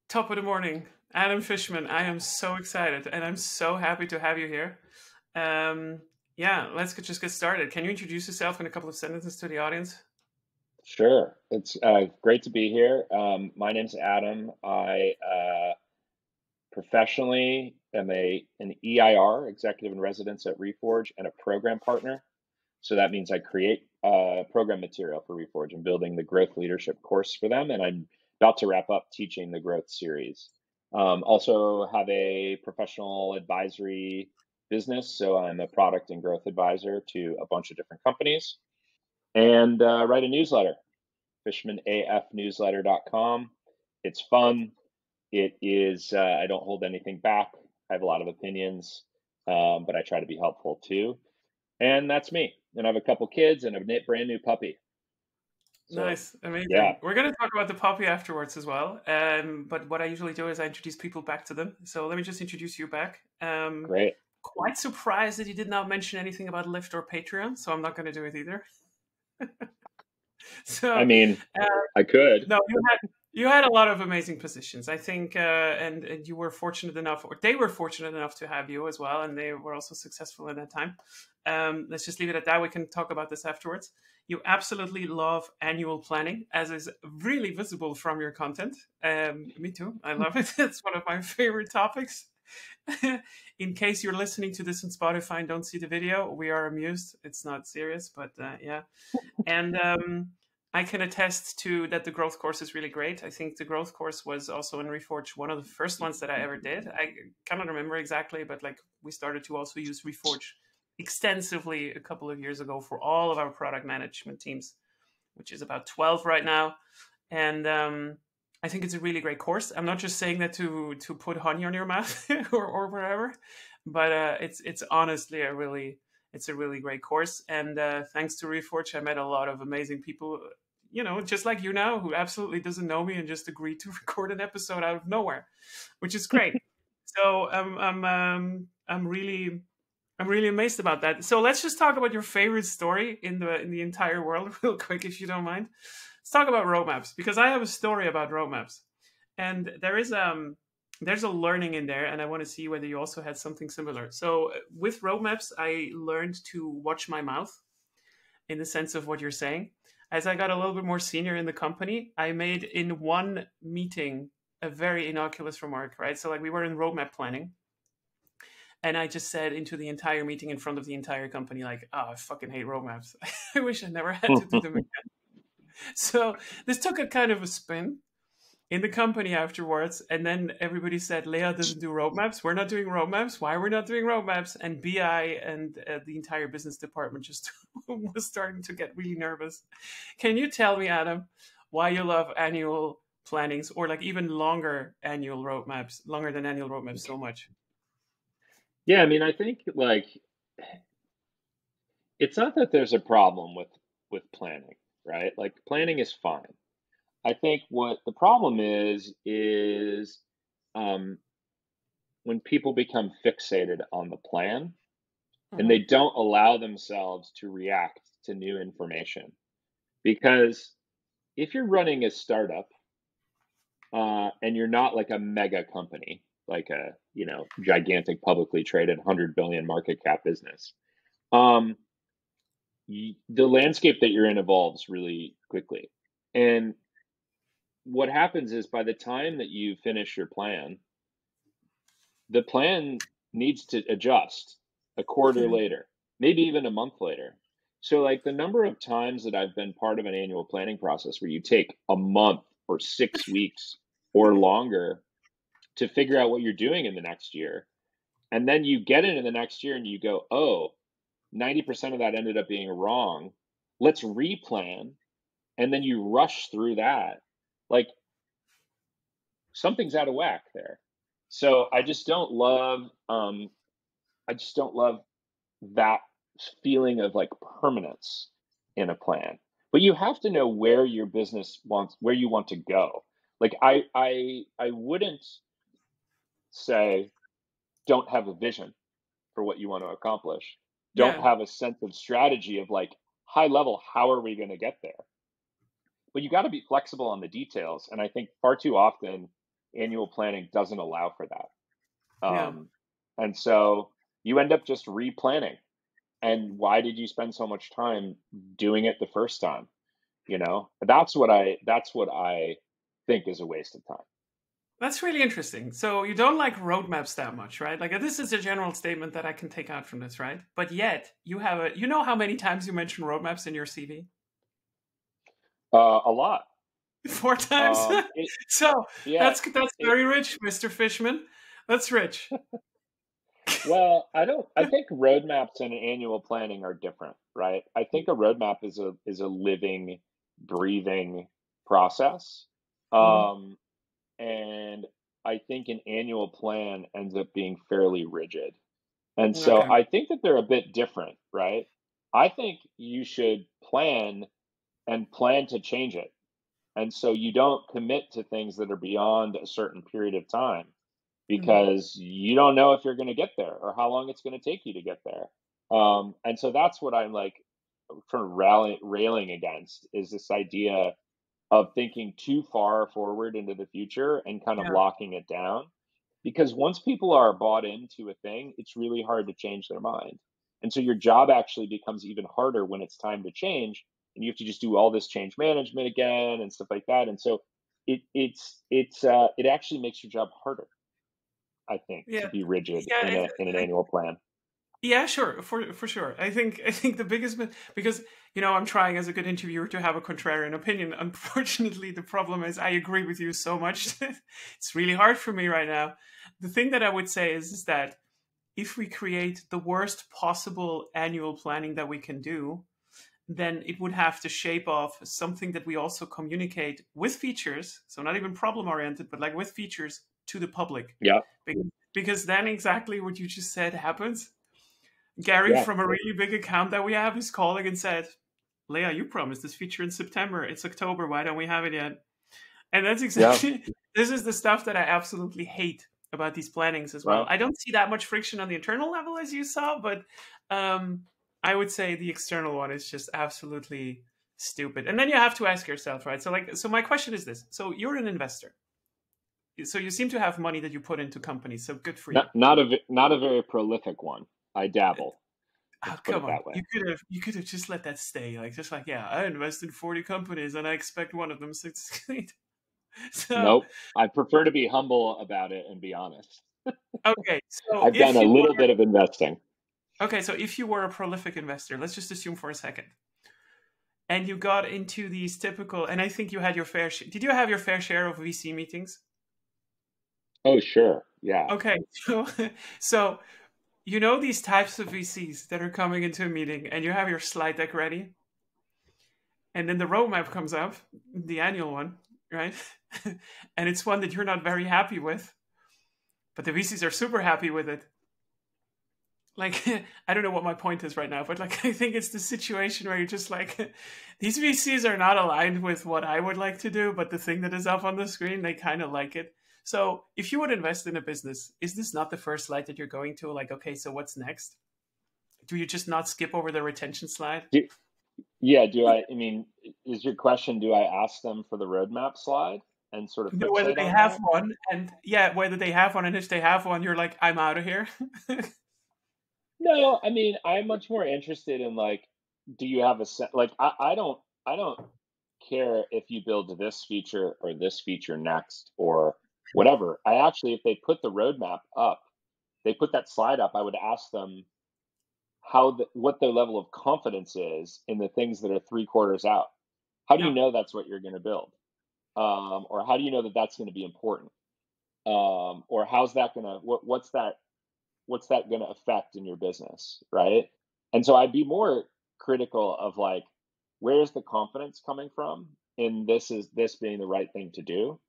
Top of the morning, Adam Fishman. I am so excited and I'm so happy to have you here. Um, yeah, let's just get started. Can you introduce yourself in a couple of sentences to the audience? Sure. It's great to be here. My name's Adam. I professionally am an EIR, executive in residence at Reforge, and a program partner. So that means I create program material for Reforge and building the growth leadership course for them. And I'm about to wrap up teaching the growth series. Also have a professional advisory business. So I'm a product and growth advisor to a bunch of different companies and write a newsletter, fishmanafnewsletter.com. It's fun. It is, I don't hold anything back. I have a lot of opinions, but I try to be helpful too. And that's me. And I have a couple kids and a brand new puppy. So, Nice, yeah, amazing. We're going to talk about the puppy afterwards as well. But what I usually do is I introduce people back to them. So let me just introduce you back. great. Quite surprised that you did not mention anything about Lyft or Patreon, so I'm not going to do it either. I So, mean, uh, I could. no, you had a lot of amazing positions, I think, and you were fortunate enough, or they were fortunate enough to have you as well, and they were also successful in that time. Let's just leave it at that. We can talk about this afterwards. You absolutely love annual planning, as is really visible from your content. Me too. I love it. It's one of my favorite topics. In case you're listening to this on Spotify and don't see the video, we are amused. It's not serious, but yeah. And I can attest to that the growth course is really great. I think the growth course was also in Reforge, one of the first ones that I ever did. I cannot remember exactly, but like we started to also use Reforge extensively a couple of years ago for all of our product management teams, which is about 12 right now. And I think it's a really great course. I'm not just saying that to put honey on your mouth or wherever, but it's honestly it's a really great course. And thanks to Reforge, I met a lot of amazing people, just like you now, who absolutely doesn't know me and just agreed to record an episode out of nowhere, which is great. So I'm really amazed about that. So let's just talk about your favorite story in the entire world, real quick, if you don't mind. Let's talk about roadmaps because I have a story about roadmaps, and there's a learning in there, and I want to see whether you also had something similar. So with roadmaps, I learned to watch my mouth in the sense of what you're saying. As I got a little bit more senior in the company, I made in one meeting a very innocuous remark, right? So like we were in roadmap planning, and I just said into the entire meeting in front of the entire company, like, "Oh, I fucking hate roadmaps. I wish I never had to do them again." So this took a kind of a spin in the company afterwards, and then everybody said, "Leah doesn't do roadmaps. We're not doing roadmaps. Why we're not doing roadmaps?" And BI and the entire business department just was starting to get really nervous. Can you tell me, Adam, why you love annual plannings or like even longer annual roadmaps, longer than annual roadmaps, so much? Yeah, I mean, I think like it's not that there's a problem with planning, right? Like planning is fine. I think what the problem is um, when people become fixated on the plan and they Hmm. don't allow themselves to react to new information. Because if you're running a startup and you're not like a mega company, like a gigantic publicly traded 100 billion market cap business, um, the landscape that you're in evolves really quickly. And what happens is by the time that you finish your plan, the plan needs to adjust a quarter later, maybe even a month later. So, like the number of times that I've been part of an annual planning process where you take a month or 6 weeks or longer to figure out what you're doing in the next year. And then you get into the next year and you go, oh, 90% of that ended up being wrong. Let's replan. And then you rush through that. Like something's out of whack there. So I just don't love that feeling of like permanence in a plan. But you have to know where your business wants where you want to go. Like I wouldn't say don't have a vision for what you want to accomplish. Don't Yeah. have a sense of strategy of like high level, how are we going to get there? But you got to be flexible on the details. And I think far too often annual planning doesn't allow for that. Yeah. And so you end up just replanning. And why did you spend so much time doing it the first time? That's what I think is a waste of time. That's really interesting. So you don't like roadmaps that much, right? Like this is a general statement that I can take out from this, right? But yet you have a, you know how many times you mention roadmaps in your CV? A lot. 4 times. It So Yeah. that's It very rich, Mr. Fishman. That's rich. Well, I think roadmaps and annual planning are different, right? I think a roadmap is a living, breathing process. Mhm. Um, and I think an annual plan ends up being fairly rigid. And so Okay. I think that they're a bit different, right? I think you should plan and plan to change it. And so you don't commit to things that are beyond a certain period of time Mhm. because you don't know if you're going to get there or how long it's going to take you to get there. And so that's what I'm like sort of railing against is this idea of thinking too far forward into the future and kind of Yeah. locking it down. Because once people are bought into a thing, it's really hard to change their mind. And so your job actually becomes even harder when it's time to change, and you have to just do all this change management again and stuff like that. And so it actually makes your job harder, I think, Yeah. to be rigid Yeah. in an annual plan. Yeah, sure, for sure. I think the biggest because I'm trying as a good interviewer to have a contrarian opinion. Unfortunately, the problem is I agree with you so much that it's really hard for me right now. The thing that I would say is that if we create the worst possible annual planning that we can do, then it would have to shape off something that we also communicate with features. So not even problem oriented, but like with features to the public. Yeah, Because then exactly what you just said happens. Gary yeah, from a really big account that we have is calling and said, Leah, you promised this feature in September. It's October. Why don't we have it yet? And that's yeah. exactly, this is the stuff that I absolutely hate about these plannings as well. Well, I don't see that much friction on the internal level as you saw, but um, I would say the external one is just absolutely stupid. And then you have to ask yourself, right? So my question is this. So you're an investor. So you seem to have money that you put into companies. So good for you. not a very prolific one. I dabble. Oh, Let's put come it on. that way. You could have just let that stay. Like just like, yeah, I invest in 40 companies and I expect one of them to succeed. So Nope. I prefer to be humble about it and be honest. okay, so I've done if a you little were bit of investing. okay, so if you were a prolific investor, let's just assume for a second, and you got into these typical, and I think you had your fair share. Did you have your fair share of VC meetings? Oh, sure. Yeah. Okay, so so these types of VCs that are coming into a meeting, and you have your slide deck ready, and then the roadmap comes up, the annual one, right? And it's one that you're not very happy with, but the VCs are super happy with it. Like, I don't know what my point is right now, but like, I think it's the situation where you're just like, these VCs are not aligned with what I would like to do, but the thing that is up on the screen, they kind of like it. So, if you would invest in a business, is this not the first slide that you're going to? Like, okay, so what's next? Do you just not skip over the retention slide? Do, yeah. I mean, is your question, do I ask them for the roadmap slide and sort of You know, whether fixate they on have that? one, and yeah, whether they have one, and if they have one, you're like, I'm out of here. No, I mean, I'm much more interested in like, do you have a set? Like, I don't care if you build this feature or this feature next or whatever. I actually, if they put the roadmap up, they put that slide up, I would ask them what their level of confidence is in the things that are 3 quarters out. How do you Yeah, know that's what you're going to build? Or how do you know that that's going to be important? Or how's that going to what's that going to affect in your business, right? And so I'd be more critical of like, where's the confidence coming from in this being the right thing to do,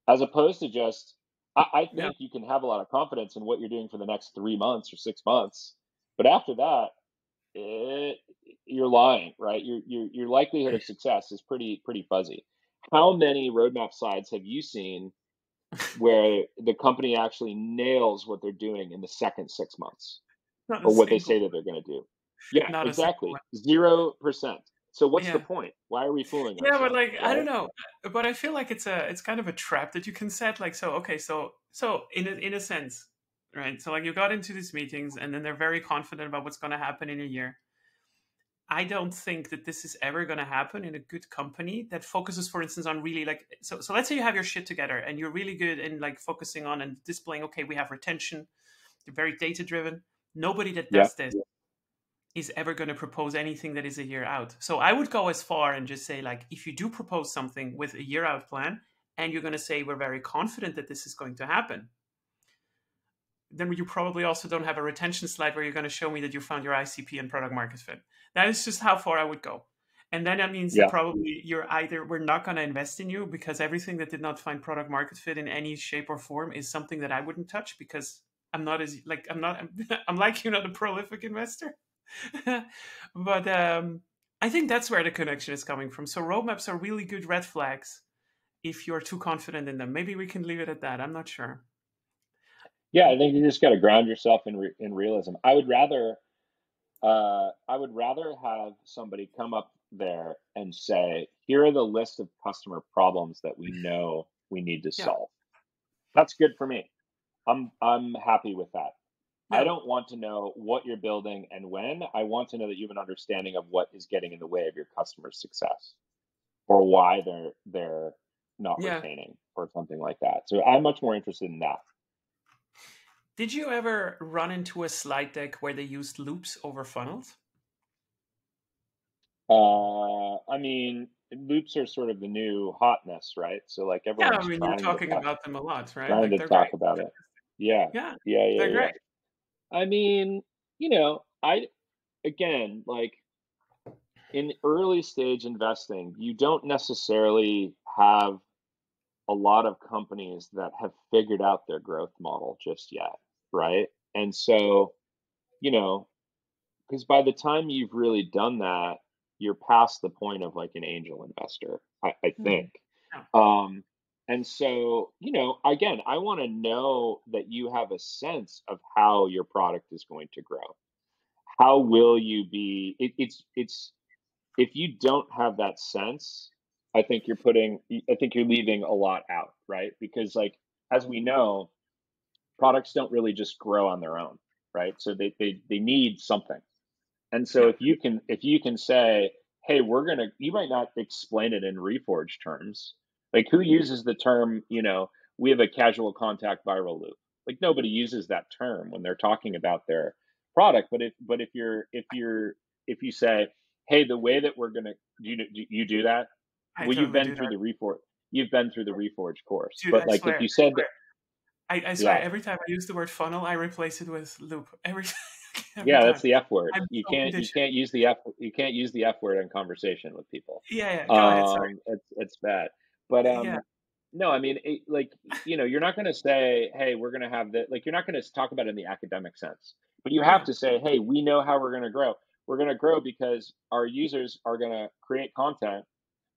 as opposed to just I yeah, think you can have a lot of confidence in what you're doing for the next 3 months or 6 months, but after that, eh, you're lying, right? Your likelihood of success is pretty fuzzy. How many roadmap slides have you seen where the company actually nails what they're doing in the second 6 months not a or what they single, say that they're going to do? Yeah, not a single exactly. one. 0%. So what's the Yeah. point? Why are we fooling Yeah, but ourselves, like I don't right? know, but I feel like it's kind of a trap that you can set. Like so, okay, so in a sense, right? So like you got into these meetings, and then they're very confident about what's going to happen in a year. I don't think that this is ever going to happen in a good company that focuses, for instance, on really like so. Let's say you have your shit together, and you're really good in like focusing on and displaying. Okay, we have retention. They're very data driven. Nobody that Yeah. does this is ever going to propose anything that is a year out. So I would go as far and just say, like, if you do propose something with a year out plan and you're going to say, we're very confident that this is going to happen, then you probably also don't have a retention slide where you're going to show me that you found your ICP and product market fit. That is just how far I would go. And then that means that Yeah. probably we're not going to invest in you, because everything that did not find product market fit in any shape or form is something that I wouldn't touch, because I'm like, you're not a prolific investor. But I think that's where the connection is coming from. So roadmaps are really good red flags if you're too confident in them. Maybe we can leave it at that. I'm not sure. Yeah, I think you just got to ground yourself in realism. I would rather have somebody come up there and say, here are the list of customer problems that we know we need to Yeah. solve. That's good for me. I'm happy with that. I Yeah. don't want to know what you're building and when. I want to know that you have an understanding of what is getting in the way of your customer's success, or why they're not Yeah. retaining, or something like that. So I'm much more interested in that. Did you ever run into a slide deck where they used loops over funnels? I mean, loops are sort of the new hotness, right? So like Yeah, I everyone's mean, you're talking about them a lot, right? trying Like to they're talk great. about it. Yeah, Yeah, yeah, yeah, they're yeah. great. I mean, I again, like in early stage investing, you don't necessarily have a lot of companies that have figured out their growth model just yet, right? And so, you know, because by the time you've really done that, you're past the point of like an angel investor, I think. Mhm. Yeah. Um, and so, again, I want to know that you have a sense of how your product is going to grow. How will you be? It's if you don't have that sense, I think you're leaving a lot out, right? Because like as we know, products don't really just grow on their own, right? So they need something. And so Yeah. if you can say, hey, you might not explain it in Reforge terms. Like who uses the term, we have a casual contact viral loop. Like nobody uses that term when they're talking about their product. But if you say, hey, the way that we're gonna do you do that? I Well, you've totally been do through that. the Reforge, course. Dude, But I like if swear. you said, I swear, yeah, every time I use the word funnel, I replace it with loop. Every yeah, that's time. the F word. I'm You so can't you conditioned. can't use the F you can't use the F word in conversation with people. Yeah, yeah. Go ahead. Sorry. It's bad. But Yeah. no, I mean, like you're not going to say, hey, we're going to have that. Like you're not going to talk about it in the academic sense, but you have Yeah. to say, hey, we know how we're going to grow. We're going to grow because our users are going to create content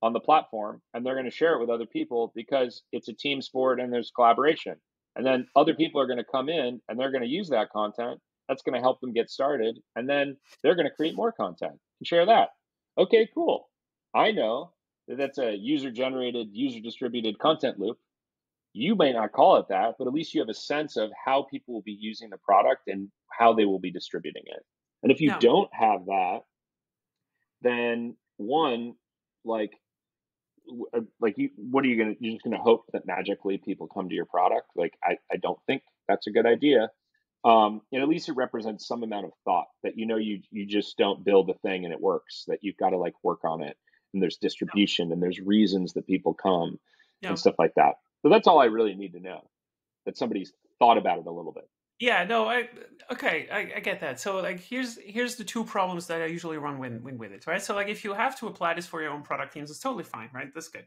on the platform and they're going to share it with other people because it's a team sport and there's collaboration. And then other people are going to come in and they're going to use that content. That's going to help them get started. And then they're going to create more content and share that. Okay, cool. I know that that's a user generated, user distributed content loop. You may not call it that, but at least you have a sense of how people will be using the product and how they will be distributing it. And if you No. don't have that, then one, like what are you gonna? You're just gonna hope that magically people come to your product? Like, I don't think that's a good idea. And at least it represents some amount of thought that you just don't build a thing and it works. That you've got to like work on it, and there's distribution and there's reasons that people come and No. stuff like that. So that's all I really need to know. That somebody's thought about it a little bit. Yeah, no, okay, I get that. So like here's the two problems that I usually run with it, right? So like if you have to apply this for your own product teams, it's totally fine, right? That's good.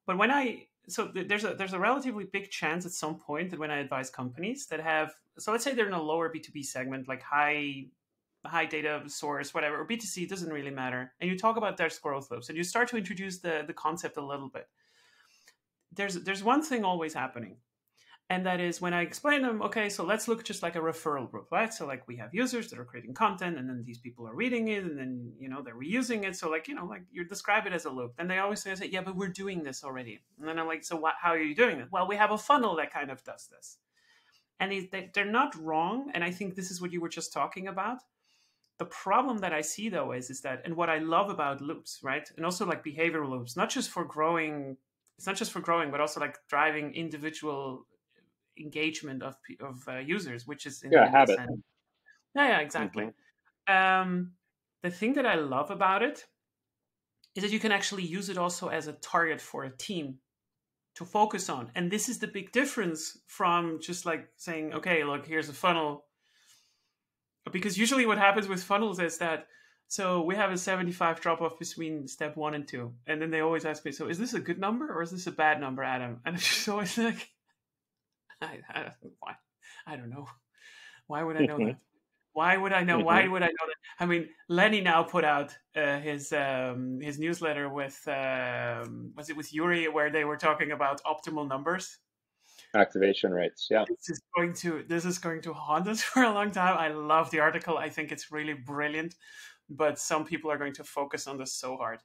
But there's a relatively big chance at some point that when I advise companies that have, so let's say they're in a lower B2B segment, like high data source, whatever, or B2C, it doesn't really matter. And you talk about their growth loops and you start to introduce the concept a little bit. There's one thing always happening. And that is when I explain them, okay, so let's look just like a referral group, right? So like we have users that are creating content, and then these people are reading it, and then, they're reusing it. So like, like you describe it as a loop. And they always say, yeah, but we're doing this already. And then I'm like, so how are you doing it? Well, we have a funnel that kind of does this. And they're not wrong. And I think this is what you were just talking about. The problem that I see though is that, and what I love about loops, right? And also like behavioral loops, not just for growing, it's not just for growing, but also like driving individual engagement of users, which is in the end the habit. sense. Yeah, exactly. The thing that I love about it is that you can actually use it also as a target for a team to focus on. And this is the big difference from just like saying, okay, look, here's a funnel. Because usually what happens with funnels is that, so we have a 75 drop off between step 1 and 2. And then they always ask me, so is this a good number or is this a bad number, Adam? And I'm just always like, I don't know. Why would I know that? Why would I know? Why would I know that? I mean, Lenny now put out his newsletter with was it with Yuri, where they were talking about optimal numbers, activation rates. Yeah, this is going to haunt us for a long time. I love the article. I think it's really brilliant, but some people are going to focus on this so hard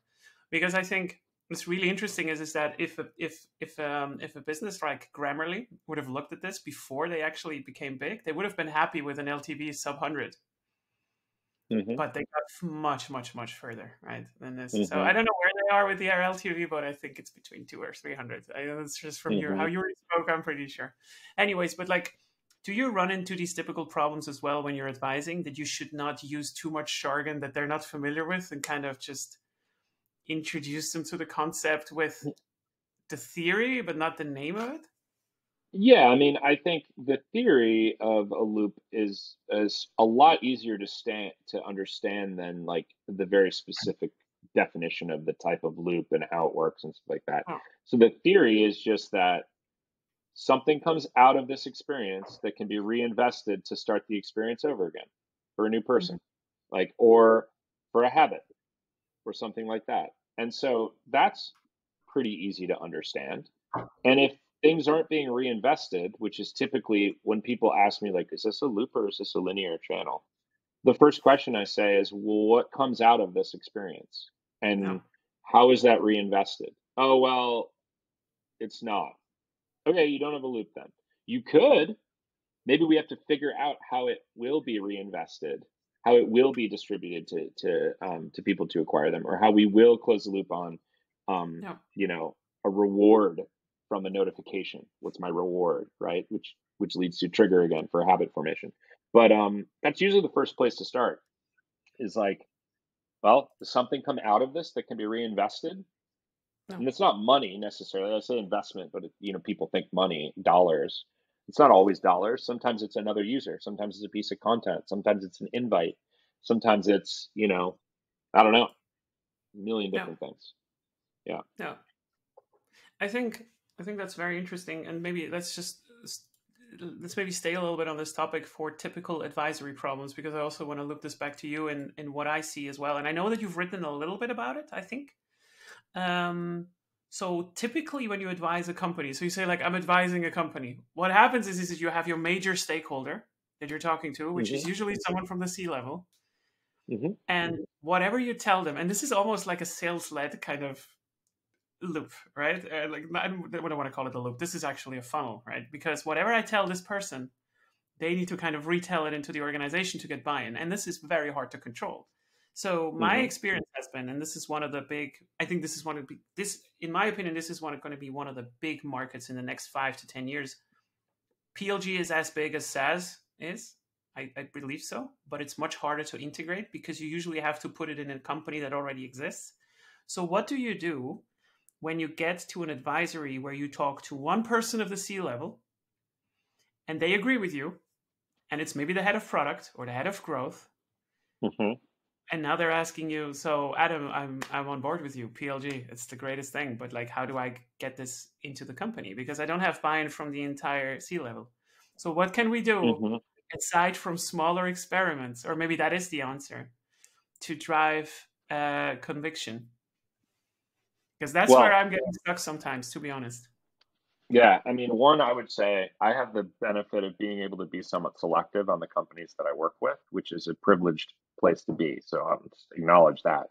because I think what's really interesting is that if a business like Grammarly would have looked at this before they actually became big, they would have been happy with an LTV sub 100. But they got much, much, much further, right, than this. So I don't know where they are with the LTV, but I think it's between 200 or 300. I know it's just from how you spoke, I'm pretty sure. Anyways, but like, do you run into these typical problems as well when you're advising, that you should not use too much jargon that they're not familiar with and kind of just introduce them to the concept with the theory, but not the name of it? Yeah, I mean, I think the theory of a loop is a lot easier to understand than like the very specific definition of the type of loop and how it works and stuff like that. Oh, So the theory is just that something comes out of this experience that can be reinvested to start the experience over again for a new person, like, or for a habit or something like that. And so that's pretty easy to understand. And if things aren't being reinvested, which is typically when people ask me, like, is this a loop or is this a linear channel? The first question I say is, well, what comes out of this experience? And no. how is that reinvested? Oh, well, it's not. Okay, you don't have a loop then. You could. Maybe we have to figure out how it will be reinvested, how it will be distributed to people to acquire them, or how we will close the loop on, No. a reward from a notification. What's my reward, right? Which leads to trigger again for habit formation. But that's usually the first place to start. Is like, well, does something come out of this that can be reinvested? No. And it's not money necessarily. I say investment, but people think money, dollars. It's not always dollars. Sometimes it's another user. Sometimes it's a piece of content. Sometimes it's an invite. Sometimes it's, I don't know, a million No. different things. Yeah. No. I think that's very interesting, and maybe let's maybe stay a little bit on this topic for typical advisory problems, because I also want to look this back to you and what I see as well. And I know that you've written a little bit about it, I think. So typically when you advise a company, so you say like, I'm advising a company, what happens is that you have your major stakeholder that you're talking to, which is usually someone from the C-level. And whatever you tell them, and this is almost like a sales-led kind of loop, right? Like, I don't want to call it a loop. This is actually a funnel, right? Because whatever I tell this person, they need to kind of retell it into the organization to get buy-in. And this is very hard to control. So my experience has been, and this is one of the big, I think this is one of the, this, in my opinion, this is going to be one of the big markets in the next 5 to 10 years. PLG is as big as SaaS is. I believe so, but it's much harder to integrate because you usually have to put it in a company that already exists. So what do you do when you get to an advisory where you talk to one person of the C-level and they agree with you, and it's maybe the head of product or the head of growth, and now they're asking you, so Adam, I'm on board with you, PLG, it's the greatest thing, but like, how do I get this into the company? Because I don't have buy-in from the entire C-level. So what can we do aside from smaller experiments, or maybe that is the answer, to drive conviction? Because that's where I'm getting stuck sometimes, to be honest. Yeah, I mean, one, I would say I have the benefit of being able to be somewhat selective on the companies that I work with, which is a privileged place to be. So I'll just acknowledge that.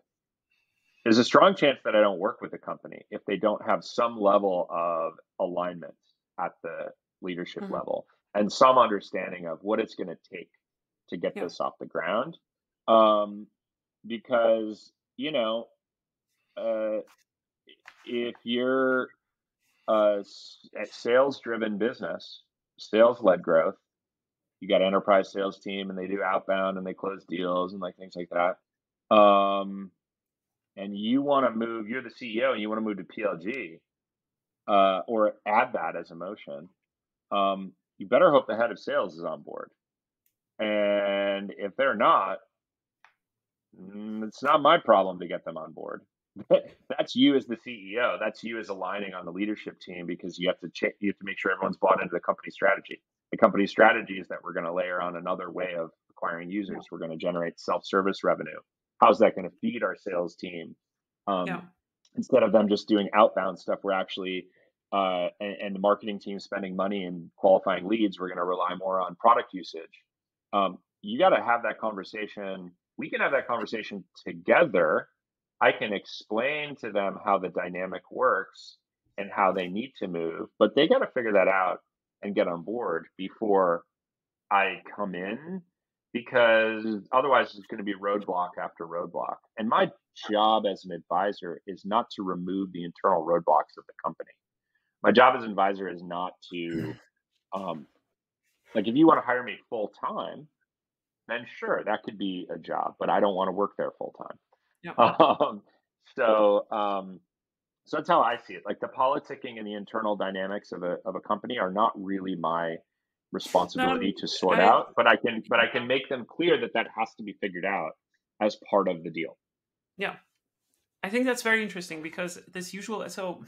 There's a strong chance that I don't work with a company if they don't have some level of alignment at the leadership Hmm. level and some understanding of what it's going to take to get Yeah, this off the ground. Um, because, uh, if you're a sales driven business, sales led growth, you got enterprise sales team and they do outbound and they close deals and like things like that. And you want to move, you're the CEO and you want to move to PLG, or add that as a motion, you better hope the head of sales is on board. And if they're not, it's not my problem to get them on board. That's you as the CEO. That's you as aligning on the leadership team, because you have to you have to make sure everyone's bought into the company strategy. The company strategy is that we're going to layer on another way of acquiring yeah, users. We're going to generate self-service revenue. How's that going to feed our sales team? yeah, Um, Instead of them just doing outbound stuff, we're actually and the marketing team spending money and qualifying leads. We're going to rely more on product usage. You got to have that conversation. We can have that conversation together. I can explain to them how the dynamic works and how they need to move, but they got to figure that out and get on board before I come in, because otherwise it's going to be roadblock after roadblock. And my job as an advisor is not to remove the internal roadblocks of the company. My job as an advisor is not to, um, like, if you want to hire me full time, then sure, that could be a job, but I don't want to work there full time. yeah. Um, so, so that's how I see it. Like, the politicking and the internal dynamics of a company are not really my No, responsibility to sort I out, but I can make them clear that that has to be figured out as part of the deal. yeah. I think that's very interesting because this usual. So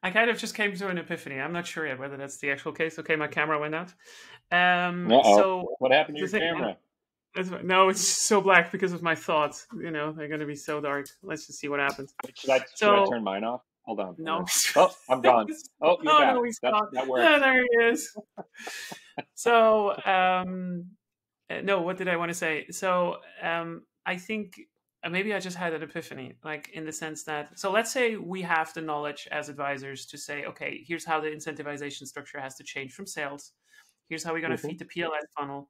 I kind of just came to an epiphany. I'm not sure yet whether that's the actual case. Okay, my camera went out. Uh-oh. So What happened to the your thing, camera? no, it's so black because of my thoughts. They're going to be so dark. Let's just see what happens. Wait, should I So turn mine off? Hold on. no, Oh, I'm gone. Oh, you're oh back. no, he's That gone. that Ah, works. there he is. So no, what did I want to say? So I think maybe I just had an epiphany, like in the sense that, so let's say we have the knowledge as advisors to say, okay, here's how the incentivization structure has to change from sales. Here's how we're going to Hmm. feed the PLS funnel.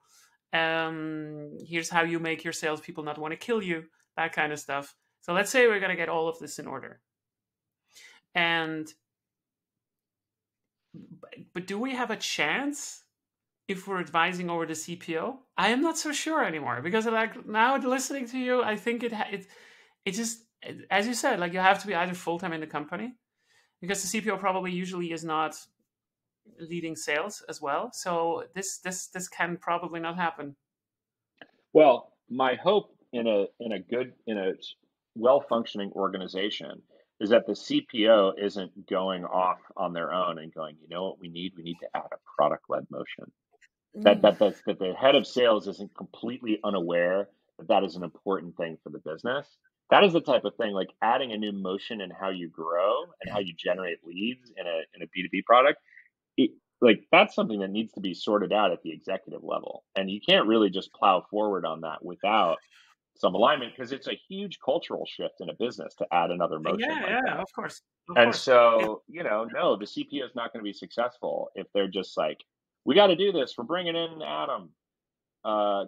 Here's how you make your salespeople not want to kill you, that kind of stuff. So let's say we're going to get all of this in order. And, but do we have a chance if we're advising over the CPO? I am not so sure anymore because, like, now listening to you, I think it just, as you said, like, you have to be either full time in the company because the CPO probably usually is not leading sales as well. So this can probably not happen. Well, my hope in a well functioning organization is that the CPO isn't going off on their own and going, you know what we need? We need to add a product led motion. Mm. That the head of sales isn't completely unaware that that is an important thing for the business. That is the type of thing, like adding a new motion in how you grow and how you generate leads in a B2B product. It, like, that's something that needs to be sorted out at the executive level. And you can't really just plow forward on that without some alignment, because it's a huge cultural shift in a business to add another motion Yeah, like yeah, that. of course, of And course. Yeah. so, no, the CPO is not going to be successful if they're just like, we got to do this. We're bringing in Adam.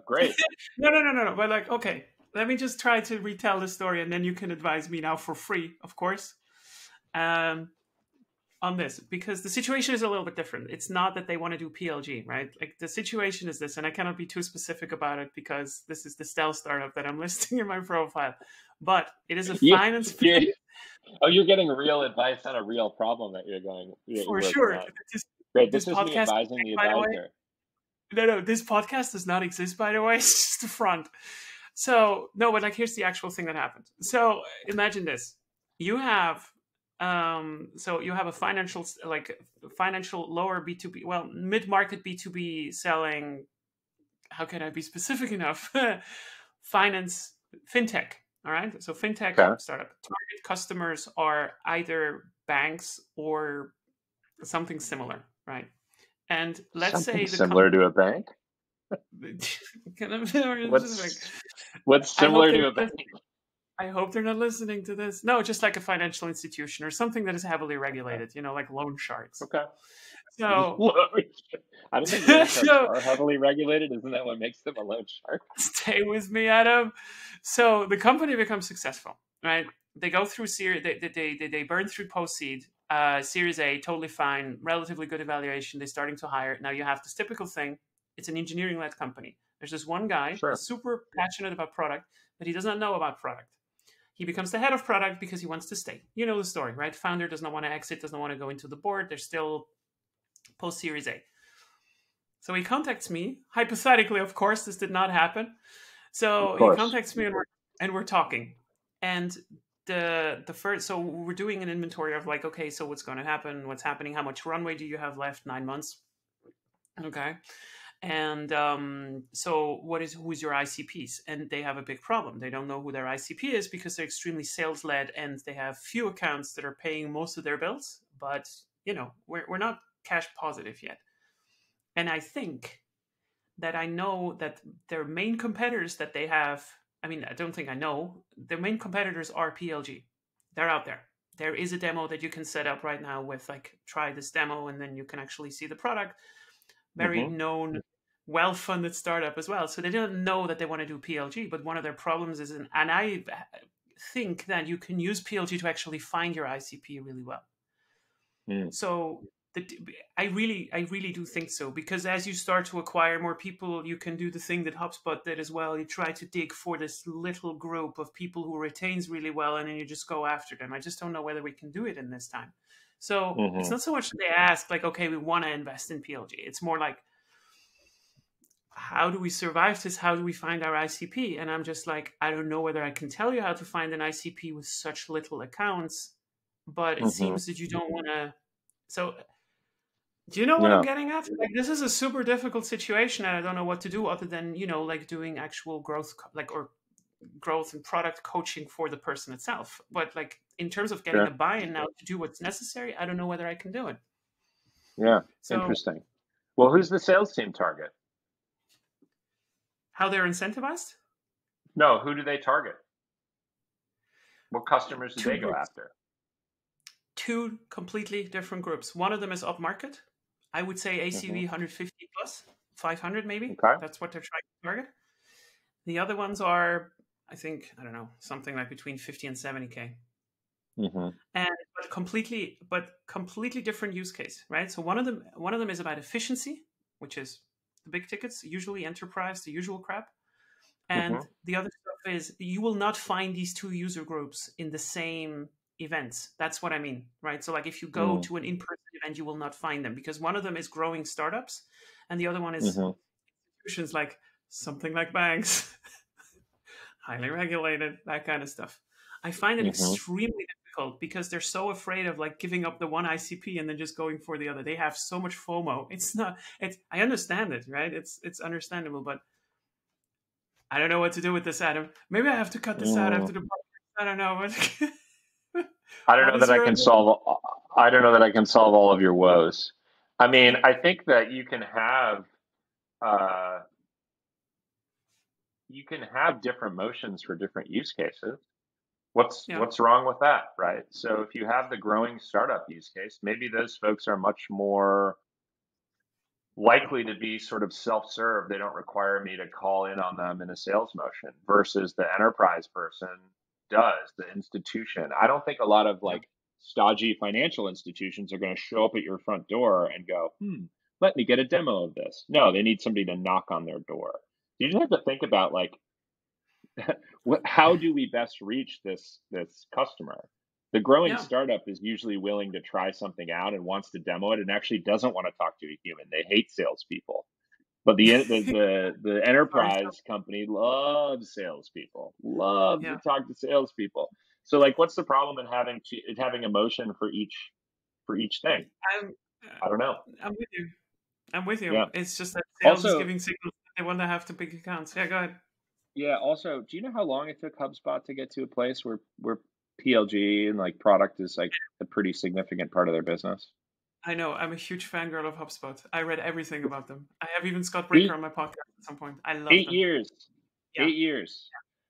Great. No, no, no, no, no. But like, okay, let me just try to retell the story, and then you can advise me now for free, of course, um, on this because the situation is a little bit different. It's not that they want to do PLG, right? Like the situation is this, and I cannot be too specific about it because this is the stealth startup that I'm listing in my profile. But it is a You, finance you, you're getting real advice on a real problem that you're for working sure. on. Great. This This is me podcast, advising the by the way, advisor. no, no, this podcast does not exist, by the way. It's just the front. So no, but like here's the actual thing that happened. So imagine this: you have so you have a financial lower B2B, well, mid-market B2B selling. How can I be specific enough? Finance, fintech. All right. So fintech Okay. startup target customers are either banks or something similar, right? And let's Something say the similar to a bank? kind of just like, What's I hope similar they're to a not bank? listening. I hope they're not listening to this. No, just like a financial institution or something that is heavily Okay. regulated, like loan sharks. Okay. So, I don't think loan sharks so are heavily regulated. Isn't that what makes them a loan shark? stay with me, Adam. So the company becomes successful, right? They go through series, they burn through post seed, Series A, totally fine, relatively good evaluation. They're starting to hire. Now you have this typical thing. It's an engineering led company. There's this one guy Sure. that's super passionate about product, but he does not know about product. He becomes the head of product because he wants to stay. You know the story, right? Founder does not want to exit, does not want to go into the board. They're still post Series A. So he contacts me. Hypothetically, of course, this did not happen. Of So he course. contacts me and we're talking. And the first, so we're doing an inventory of like, okay, so what's going to happen? What's happening? How much runway do you have left? 9 months. Okay. And so who's your ICPs? And they have a big problem. They don't know who their ICP is because they're extremely sales led and they have few accounts that are paying most of their bills. But we're not cash positive yet. And I think that I know that their main competitors that they have, I mean, I don't think I know, their main competitors are PLG. They're out there. There is a demo that you can set up right now with like, try this demo, and then you can actually see the product. Very Mm-hmm. known, well funded startup as well. So they don't know that they want to do PLG, but one of their problems is, and I think that you can use PLG to actually find your ICP really well. Mm. So I really do think so, because as you start to acquire more people, you can do the thing that HubSpot did as well. You try to dig for this little group of people who retains really well, and then you just go after them. I just don't know whether we can do it in this time. So it's Mm-hmm. not so much that they ask like, okay, we want to invest in PLG. It's more like, how do we survive this? How do we find our ICP? And I'm just like, I don't know whether I can tell you how to find an ICP with such little accounts, but it Mm-hmm. seems that you don't want to. So do you know what I'm Yeah. getting at? Like, this is a super difficult situation, and I don't know what to do other than, like doing actual growth, or growth and product coaching for the person itself. But like, in terms of getting a Sure. buy-in now to do what's necessary, I don't know whether I can do it. Yeah. So, Interesting. Well, who's the sales team target? how they're incentivized? No, who do they target? What customers do Two they go groups, after? two completely different groups. One of them is upmarket. I would say ACV Mm-hmm. 150 plus, 500 maybe. Okay. That's what they're trying to target. The other ones are, I think, I don't know, something like between 50 and 70K. Mm-hmm. And completely different use case, right? So one of them is about efficiency, which is the big tickets, usually enterprise, the usual crap. And Mm-hmm. the other stuff is, you will not find these two user groups in the same events. That's what I mean, right? So like, if you go Mm-hmm. to an in-person event, you will not find them, because one of them is growing startups and the other one is Mm-hmm. institutions, like something like banks, highly regulated, that kind of stuff. I find it Mm-hmm. extremely difficult because they're so afraid of like giving up the one ICP and then just going for the other. They have so much FOMO. It's not. It's. I understand it, right? It's understandable, but I don't know what to do with this, Adam. Maybe I have to cut this out Mm. after the podcast. I don't know. I don't What know is that I your can advice? solve. I don't know that I can solve all of your woes. I mean, I think that uh, you can have different motions for different use cases. Yeah, What's wrong with that, right? So if you have the growing startup use case, maybe those folks are much more likely to be sort of self-serve. They don't require me to call in on them in a sales motion versus the enterprise person does, the institution. I don't think a lot of yeah, like stodgy financial institutions are going to show up at your front door and go, let me get a demo of this. No, they need somebody to knock on their door. You just have to think about like, how do we best reach this customer? The growing yeah. startup is usually willing to try something out and wants to demo it and actually doesn't want to talk to a human. They hate salespeople. But the Sorry. enterprise company loves salespeople, loves to Yeah, talk to salespeople. So like, what's the problem in having a motion for each thing? I'm. I don't know. I'm with you. I'm with you. Yeah. It's just that sales is Also, giving signals that they want to have the big accounts. Yeah, go ahead. yeah. Also, do you know how long it took HubSpot to get to a place where PLG and like product is like a pretty significant part of their business? I know. I'm a huge fangirl of HubSpot. I read everything about them. I have even Scott Brinker eight on my podcast at some point. I love eight them. years, Yeah. 8 years.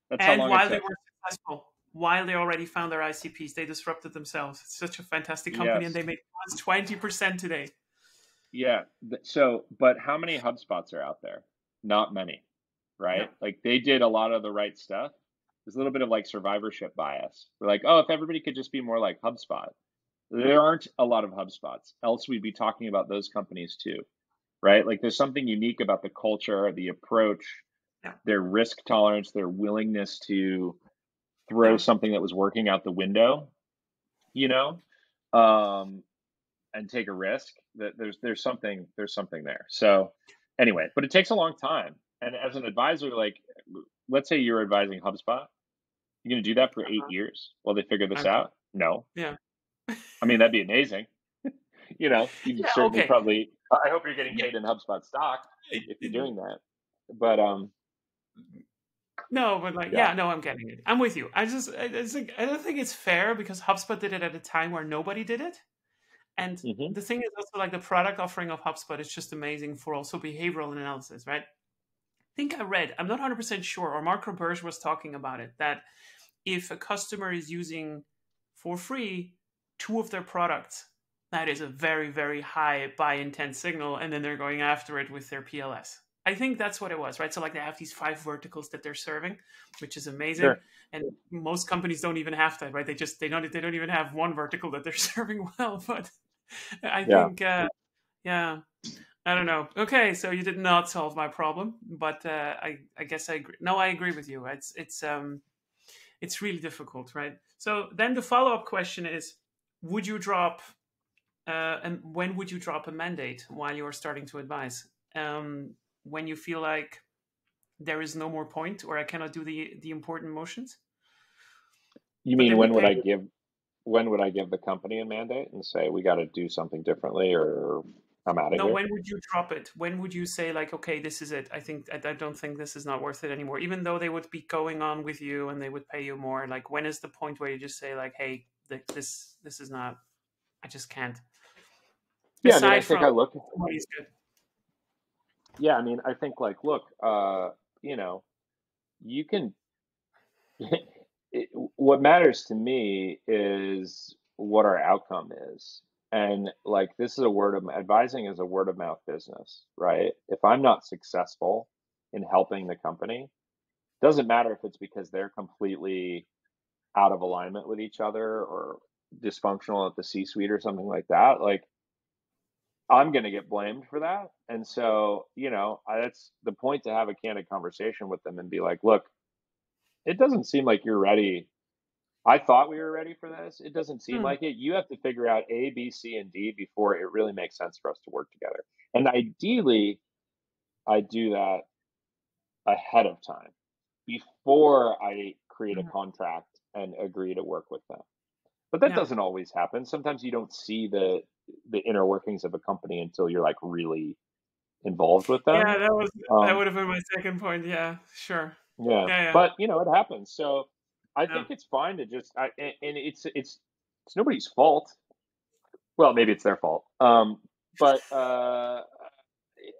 That's how And long it while they took. were successful, while they already found their ICPs, they disrupted themselves. It's such a fantastic company, and Yes. they made plus 20% today. Yeah. So, but how many HubSpots are out there? Not many, No. right? Like they did a lot of the right stuff. There's a little bit of like survivorship bias. We're like, oh, if everybody could just be more like HubSpot. There aren't a lot of HubSpots, else we'd be talking about those companies too, right? Like there's something unique about the culture, the approach, No. their risk tolerance, their willingness to throw No. something that was working out the window, you know, um, and take a risk. That there's something there. So anyway, but it takes a long time. And as an advisor, like let's say you're advising HubSpot, you're going to do that for 8 years while they figure this I'm, out? No. yeah. I mean, that'd be amazing. You Yeah. certainly Okay. probably. I hope you're getting Yeah. paid in HubSpot stock if you're doing that. But No, but like, yeah. yeah, no, I'm getting it. I'm with you. I don't think it's fair because HubSpot did it at a time where nobody did it. And Hmm. the thing is also like the product offering of HubSpot is just amazing for also behavioral analysis, right? I think I read, I'm not 100% sure, or Mark Roberge was talking about it, that if a customer is using for free two of their products, that is a very, very high buy intent signal. And then they're going after it with their PLS. I think that's what it was, right? So like they have these 5 verticals that they're serving, which is amazing. Sure. And most companies don't even have that, right? They don't even have one vertical that they're serving well. But I Yeah. think, yeah, I don't know. Okay, so you did not solve my problem, but I guess I agree. No, I agree with you. It's really difficult, right? So then the follow up question is: would you drop? And when would you drop a mandate while you are starting to advise? When you feel like there is no more point, or I cannot do the important motions, You but they mean would pay. when would I give the company a mandate and say we got to do something differently or I'm out of No, here? when would you drop it? When would you say like, okay, this is it? I don't think this is not worth it anymore. Even though they would be going on with you and they would pay you more. Like, when is the point where you just say like, hey, this is not. I just can't. Yeah, I mean, I Aside think from I look. money's good. Yeah, I mean, I think like, look, you know, you can. What matters to me is what our outcome is. And like this is a word of advising is a word of mouth business, right? If I'm not successful in helping the company, doesn't matter if it's because they're completely out of alignment with each other or dysfunctional at the C-suite or something like that. Like I'm going to get blamed for that. And so, that's the point to have a candid conversation with them and be like, look, it doesn't seem like you're ready. I thought we were ready for this. It doesn't seem Hmm. like it. You have to figure out A, B, C, and D before it really makes sense for us to work together. And ideally, I do that ahead of time before I create a Hmm. contract and agree to work with them. But that Yeah. doesn't always happen. Sometimes you don't see the inner workings of a company until you're like really involved with them. Yeah, that Um, would have been my second point. Yeah, sure. yeah, Yeah, yeah. but it happens. So I Yeah. think it's fine to just and it's nobody's fault. Well, maybe it's their fault. But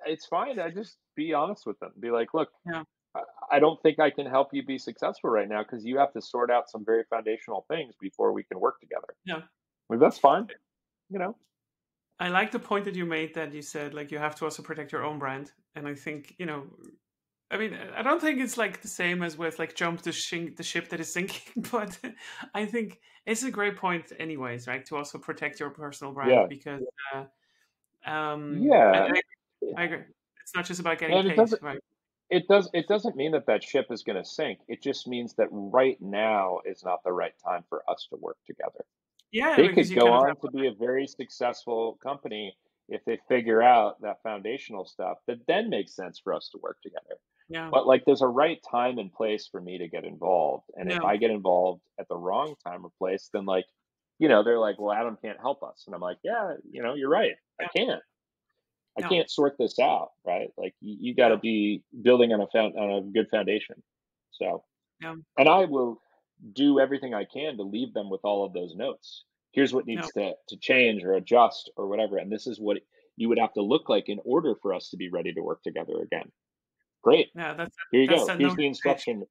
it's fine to just be honest with them. Be like, look, Yeah. I I don't think I can help you be successful right now because you have to sort out some very foundational things before we can work together. Yeah. Like that's fine, you know. I like the point that you made, that you said like you have to also protect your own brand. And I think, I mean, I don't think it's like the same as with like jump the ship that is sinking, but I think it's a great point anyways, right? To also protect your personal brand, Yeah, because yeah, I agree. It's not just about getting and paid, right? it doesn't mean that that ship is going to sink. It just means that right now is not the right time for us to work together. Yeah, They because could you go cannot have. on to be a very successful company if they figure out that foundational stuff that then makes sense for us to work together. Yeah. But like there's a right time and place for me to get involved. And if No. I get involved at the wrong time or place, then like, they're like, well, Adam can't help us. And I'm like, yeah, you're right. I Yeah. can't. I No. can't sort this out, right? Like you got to No. be building on a good foundation. So, No. and I will do everything I can to leave them with all of those notes. Here's what No. needs to change or adjust or whatever. And this is what you would have to look like in order for us to be ready to work together again. Great. Yeah, Here you that's go. that Here's notion the page. instruction.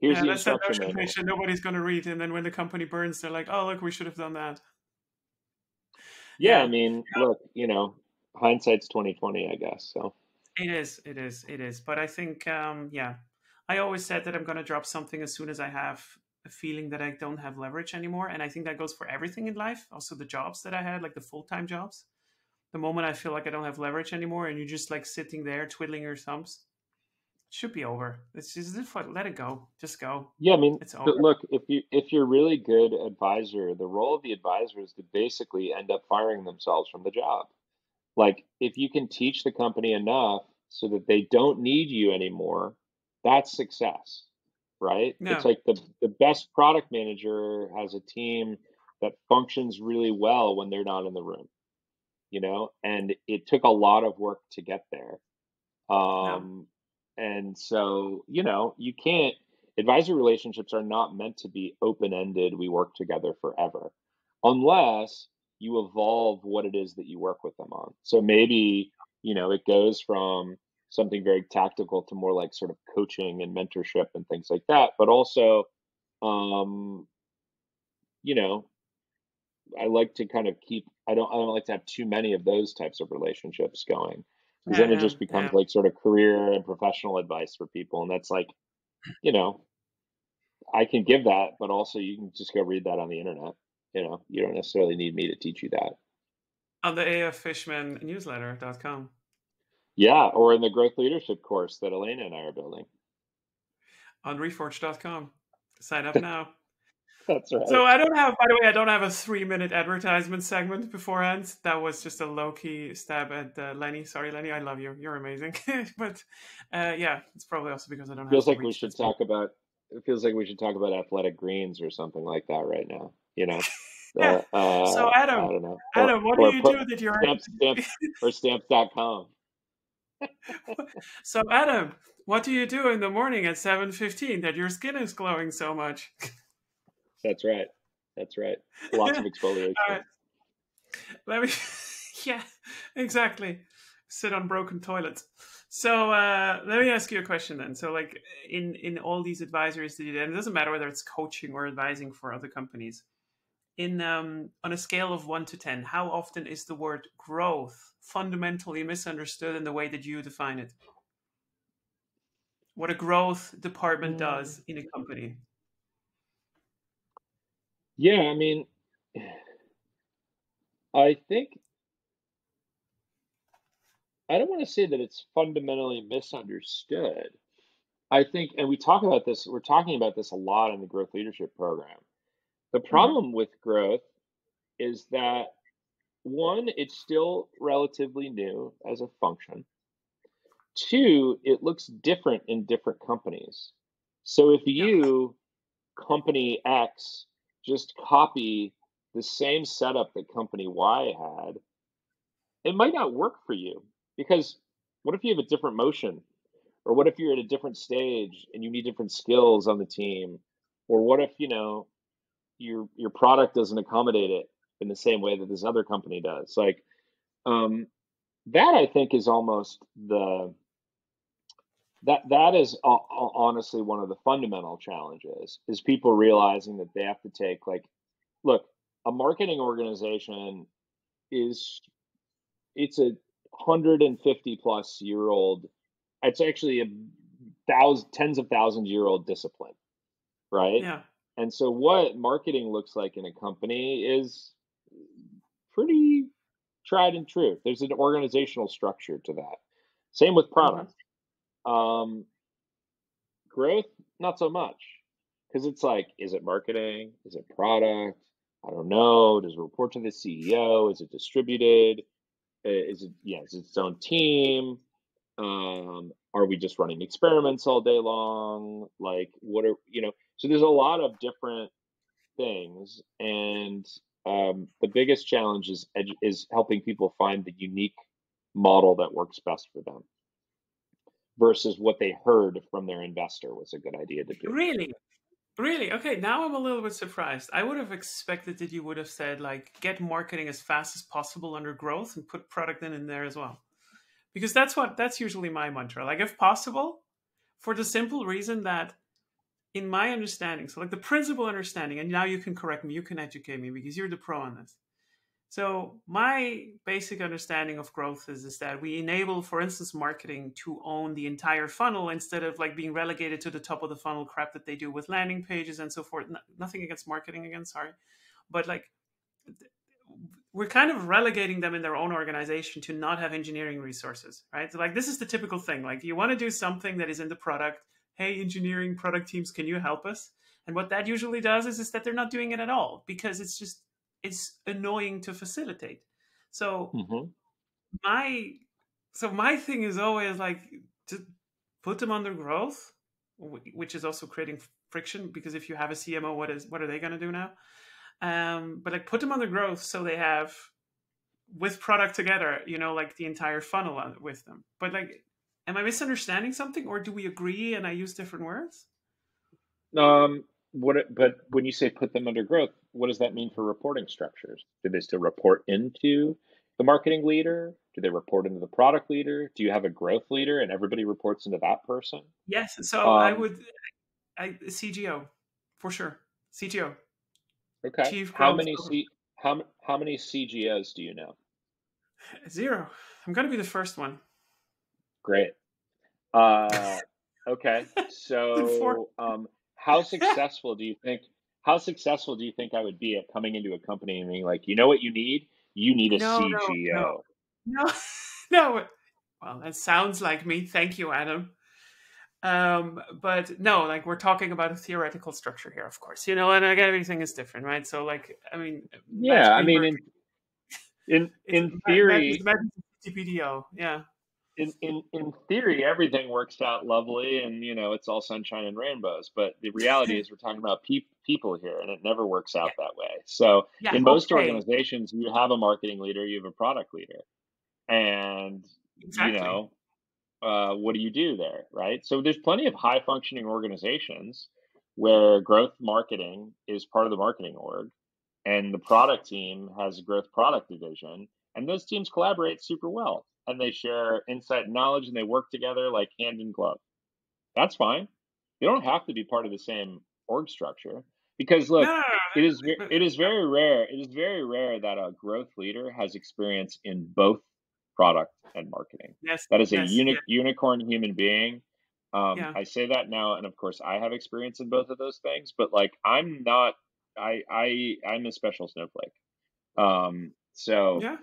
Here's Yeah, the that's that instruction notion page manual. that nobody's going to read, and then when the company burns, they're like, "Oh, look, we should have done that." Yeah, I Yeah, mean, look, hindsight's 2020, I guess. So it is, it is, it is. But I think, yeah, I always said that I'm going to drop something as soon as I have a feeling that I don't have leverage anymore, and I think that goes for everything in life. Also, the jobs that I had, like the full-time jobs. The moment I feel like I don't have leverage anymore, and you're just like sitting there twiddling your thumbs, it should be over. It's just let it go. Just go. yeah, I mean, It's over. but look, if you're really good advisor, the role of the advisor is to basically end up firing themselves from the job. Like if you can teach the company enough so that they don't need you anymore, that's success, right? It's No. like the best product manager has a team that functions really well when they're not in the room, and it took a lot of work to get there. No. Um, and so, you can't, advisor relationships are not meant to be open ended. We work together forever unless you evolve what it is that you work with them on. So maybe, it goes from something very tactical to more like sort of coaching and mentorship and things like that. But also, um, you know, I like to kind of I don't like to have too many of those types of relationships going because Yeah, then it yeah, just yeah. becomes like sort of career and professional advice for people. And that's like, you know, I can give that, but also you can just go read that on the internet. You don't necessarily need me to teach you that. On the AFFishman newsletter.com. Yeah, or in the growth leadership course that Elena and I are building. On Reforge.com. Sign up now. That's right. So I don't have, by the way, I don't have a 3-minute advertisement segment beforehand. That was just a low key stab at Lenny. Sorry, Lenny, I love you. You're amazing. But yeah, it's probably also because I don't have Feels the like we reach should that's been. talk about it feels like we should talk about athletic greens or something like that right now. Yeah. The So I Adam, don't know. Adam, what do Or you put do that you're stamps or stamps.com. so Adam, what do you do in the morning at 7:15 that your skin is glowing so much? That's right. That's right. Lots of All exfoliation. right, let me. Yeah, exactly. Sit on broken toilets. So let me ask you a question then. So like in all these advisories that you did, and it doesn't matter whether it's coaching or advising for other companies. In on a scale of 1 to 10, how often is the word growth fundamentally misunderstood in the way that you define it? What a growth department Mm. does in a company? Yeah, I mean, I think I don't want to say that it's fundamentally misunderstood. I think, and we're talking about this a lot in the growth leadership program. The Hmm. problem with growth is that one, it's still relatively new as a function. Two, it looks different in different companies. So if Yeah. you, company X, just copy the same setup that company Y had, it might not work for you because what if you have a different motion? Or what if you're at a different stage and you need different skills on the team? Or what if, your product doesn't accommodate it in the same way that this other company does? Like, um, that I think is almost that is honestly one of the fundamental challenges is people realizing that they have to take like, look, a marketing organization is it's a 150 plus year old. It's actually a tens of thousands year old discipline, right? Yeah. And so what marketing looks like in a company is pretty tried and true. There's an organizational structure to that. Same with Hmm. product. Um, Growth, not so much. Because it's like, is it marketing? Is it product? I don't know. Does it report to the CEO? Is it distributed? Is it, yeah, is it its own team? Are we just running experiments all day long? Like, so there's a lot of different things. And the biggest challenge is helping people find the unique model that works best for them versus what they heard from their investor was a good idea to do. Really? Really? Okay, now I'm a little bit surprised. I would have expected that you would have said like get marketing as fast as possible under growth and put product in there as well. Because that's usually my mantra. Like if possible, for the simple reason that in my understanding, so like the principal understanding, and now you can correct me, you can educate me because you're the pro on this. So my basic understanding of growth is that we enable, for instance, marketing to own the entire funnel instead of like being relegated to the top of the funnel crap that they do with landing pages and so forth. Nothing against marketing again, sorry. But like we're kind of relegating them in their own organization to not have engineering resources, right? So like this is the typical thing. Like you want to do something that is in the product. Hey, engineering product teams, can you help us? And what that usually does is that they're not doing it at all because it's annoying to facilitate. So Hmm. my my thing is always like to put them under growth, which is also creating friction because if you have a CMO, what are they going to do now? But like put them under growth so they have with product together, like the entire funnel with them. But like, am I misunderstanding something, or do we agree and I use different words? But when you say put them under growth, what does that mean for reporting structures? Do they still report into the marketing leader? Do they report into the product leader? Do you have a growth leader and everybody reports into that person? Yes. So Um, CGO for sure. CGO, okay. Chief Growth Officer. How many CGOs do you know? Zero. I'm gonna be the first one. Great. Uh, okay. Four. So, how successful do you think how successful do you think I would be at coming into a company and being like, you know what you need? You need a No, no, no, CGO. no, no. Well, that sounds like me. Thank you, Adam. But no, like we're talking about a theoretical structure here, of course, and like everything is different, right? So, like, I mean, Matt Yeah, I mean, Greenberg, it's in Matt theory, is TPDO, yeah, in theory, everything works out lovely, and it's all sunshine and rainbows. But the reality is, we're talking about people here, and it never works yeah, out that way. So, yeah. in most Okay, organizations, you have a marketing leader, you have a product leader, and you exactly. know, what do you do there, right? So there's plenty of high functioning organizations where growth marketing is part of the marketing org, and the product team has a growth product division, and those teams collaborate super well, and they share insight and knowledge, and they work together like hand in glove. That's fine. You don't have to be part of the same org structure because No, look, no, no, no, it is no. very rare. It is very rare that a growth leader has experience in both product and marketing. Yes, That is a yes, yeah, unicorn human being. yeah, I say that now, and of course, I have experience in both of those things. But like, I'm not. I'm a special snowflake. So yeah.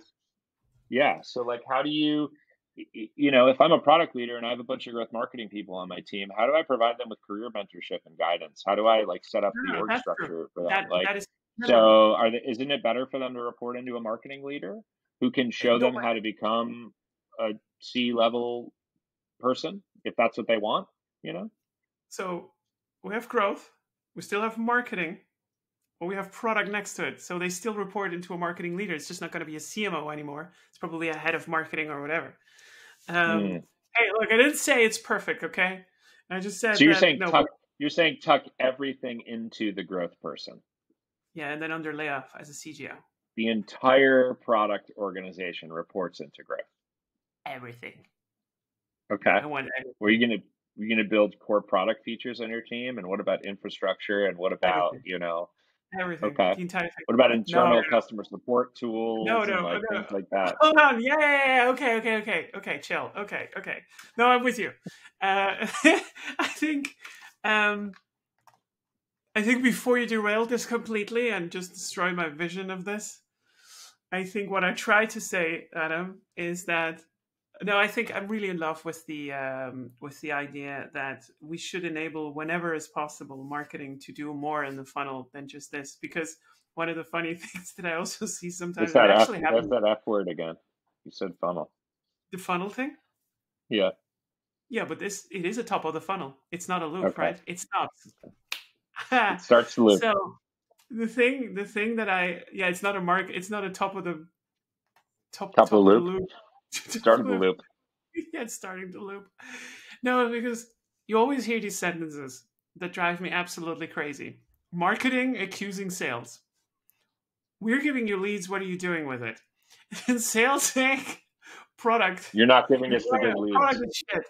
yeah. So, like, how do you, if I'm a product leader and I have a bunch of growth marketing people on my team, how do I provide them with career mentorship and guidance? How do I like set up the No, no, org that's true. structure for them? That Like, that is no, no. so isn't it better for them to report into a marketing leader who can show No, them how to become a C level person if that's what they want? You know? so we have growth. We still have marketing. But we have product next to it. So they still report into a marketing leader. It's just not going to be a CMO anymore. It's probably a head of marketing or whatever. Hmm. Hey, look, I didn't say it's perfect, okay? I just So said that, no, but you're saying tuck everything into the growth person. yeah, and then under layoff as a CGO. The entire product organization reports into growth. Everything. Okay. I want Were you everything. gonna build core product features on your team? And what about infrastructure? And what about, Everything. Everything. okay. The entire thing. What about No, internal customer support no, tools no, and no. like No. things like that? Hold on. Yeah, yeah, yeah. Okay, okay, okay. Okay, chill. Okay, okay. No, I'm with you. I think um I think before you derail this completely and just destroy my vision of this, I think what I try to say, Adam, is that no, I think I'm really in love with the idea that we should enable whenever is possible marketing to do more in the funnel than just this. Because one of the funny things that I also see sometimes that actually That's happens, that F word again. You said funnel. the funnel thing. Yeah. Yeah, but this it is a top of the funnel. It's not a loop, Okay. right? It's not. It starts the loop. So the thing that yeah, it's not a mark. It's not a top of the Top of the top of the loop. loop. Start of the loop. Yeah, it's starting to loop. No, because you always hear these sentences. that drive me absolutely crazy. Marketing accusing sales. We're giving you leads. What are you doing with it? And sales saying, product. You're not giving Your us the good product leads. is shit.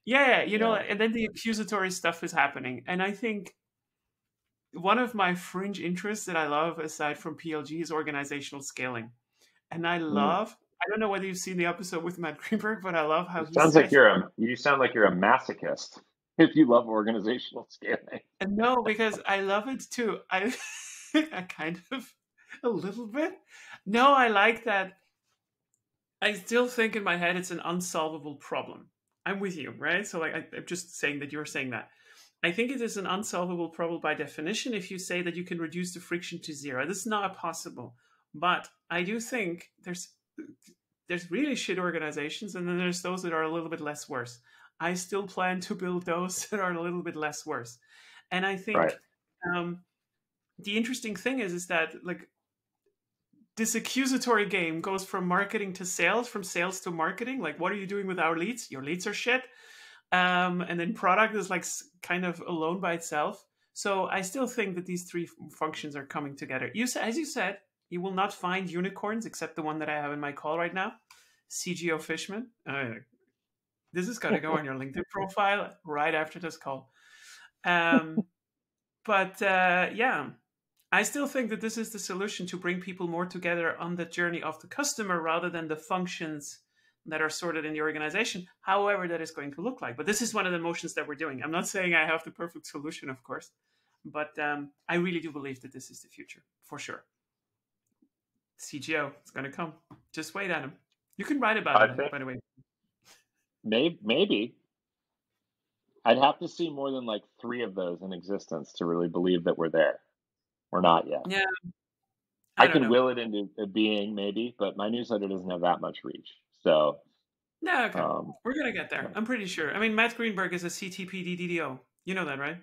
Yeah, Yeah. and then the accusatory stuff is happening. And I think one of my fringe interests that I love, aside from PLG, is organizational scaling. And Mm. I don't know whether you've seen the episode with Matt Greenberg, but I love how It he sounds like said, you sound like you're a masochist if you love organizational scaling. and no, because I love it too. I kind of, a little bit. No, I like that. I still think in my head it's an unsolvable problem. I'm with you, right? So, like, I'm just saying that you're saying that. I think it is an unsolvable problem by definition if you say that you can reduce the friction to zero. This is not possible. But I do think there's really shit organizations, and then there's those that are a little bit less worse. I still plan to build those that are a little bit less worse. And I Right. think um, the interesting thing is that, like, this accusatory game goes from marketing to sales, from sales to marketing. Like, what are you doing with our leads? Your leads are shit. And then product is like kind of alone by itself. So I still think that these three functions are coming together. As you said, you will not find unicorns except the one that I have in my call right now, CGO Fishman. This is going to go on your LinkedIn profile right after this call. Um, but yeah, I still think that this is the solution to bring people more together on the journey of the customer rather than the functions that are sorted in the organization, however that is going to look like. But this is one of the motions that we're doing. I'm not saying I have the perfect solution, of course, but I really do believe that this is the future, for sure. CGO is going to come. Just wait on him. You can write about I him, think by the way. maybe I'd have to see more than like three of those in existence to really believe that we're there. We're not yet. Yeah, I I don't could know. will it into a being maybe, but my newsletter doesn't have that much reach. So, No, okay. um, We're going to get there. yeah. I'm pretty sure. I mean, Matt Greenberg is a CTPDDDO. You know that, right?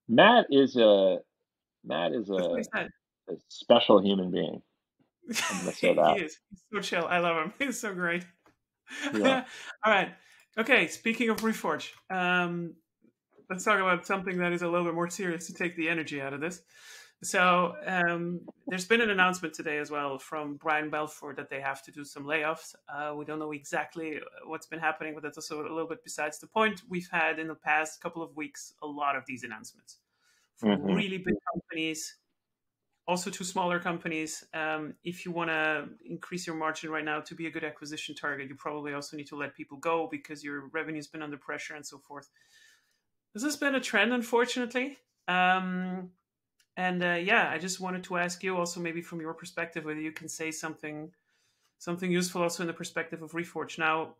Matt is a Matt is That's what he said. a special human being. I'm gonna say He that. is. He's so chill. I love him. He's so great. Yeah. All right. Okay. Speaking of Reforge, let's talk about something that is a little bit more serious to take the energy out of this. So there's been an announcement today as well from Brian Belfort that they have to do some layoffs. We don't know exactly what's been happening, but that's also a little bit besides the point. We've had in the past couple of weeks a lot of these announcements from Hmm. really big companies, also to smaller companies. If you want to increase your margin right now to be a good acquisition target, you probably also need to let people go because your revenue's been under pressure and so forth. This has been a trend, unfortunately. And yeah, I just wanted to ask you also, maybe from your perspective, whether you can say something useful also in the perspective of Reforge now,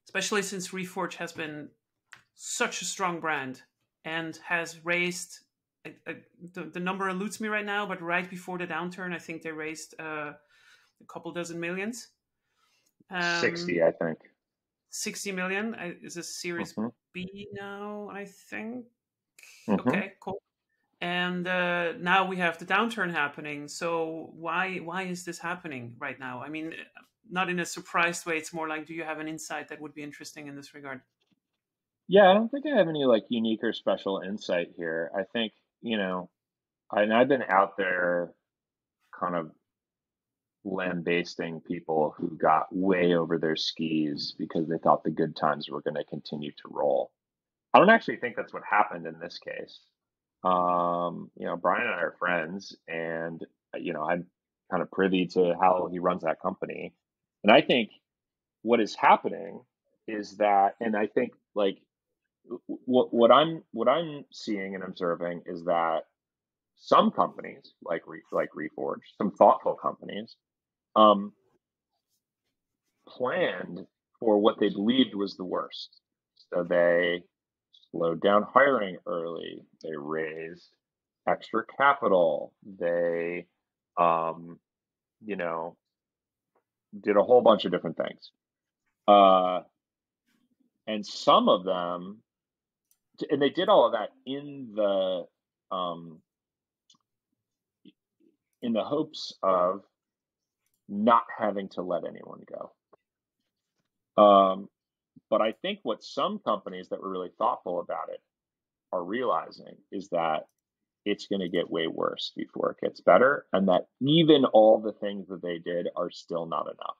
especially since Reforge has been such a strong brand and has raised. The number eludes me right now, but right before the downturn, I think they raised a couple dozen millions. 60, Um, I think. 60 million is a Series Hmm. B now, I think. Hmm. Okay, cool. And now we have the downturn happening. So why is this happening right now? I mean, not in a surprised way. It's more like, do you have an insight that would be interesting in this regard? Yeah, I don't think I have any like unique or special insight here. I think, I've been out there kind of lambasting people who got way over their skis because they thought the good times were going to continue to roll. I don't actually think that's what happened in this case. Brian and I are friends, and I'm kind of privy to how he runs that company. And I think what is happening is that, and I think like what I'm seeing and observing is that some companies like Reforge, some thoughtful companies, um, planned for what they believed was the worst. So they slowed down hiring early. They raised extra capital. They, um, you know, did a whole bunch of different things. Uh, and some of them, and they did all of that um, in the hopes of not having to let anyone go. But I think what some companies that were really thoughtful about it are realizing is that it's going to get way worse before it gets better, and that even all the things that they did are still not enough.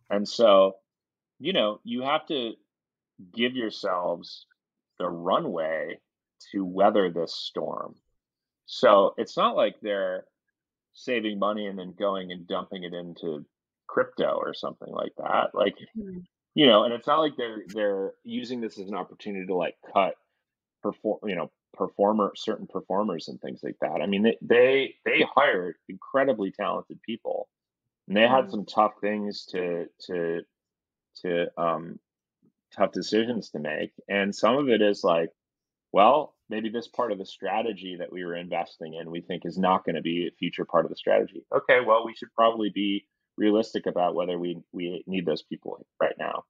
And so, you have to give yourselves the runway to weather this storm. So it's not like they're saving money and then going and dumping it into crypto or something like that. Like, Mhm. and it's not like they're using this as an opportunity to like cut certain performers and things like that. I mean, they hired incredibly talented people, and they had Mhm. some tough things to tough decisions to make. And some of it is like, well, maybe this part of the strategy that we were investing in, we think is not going to be a future part of the strategy. Okay, well, we should probably be realistic about whether we need those people right now.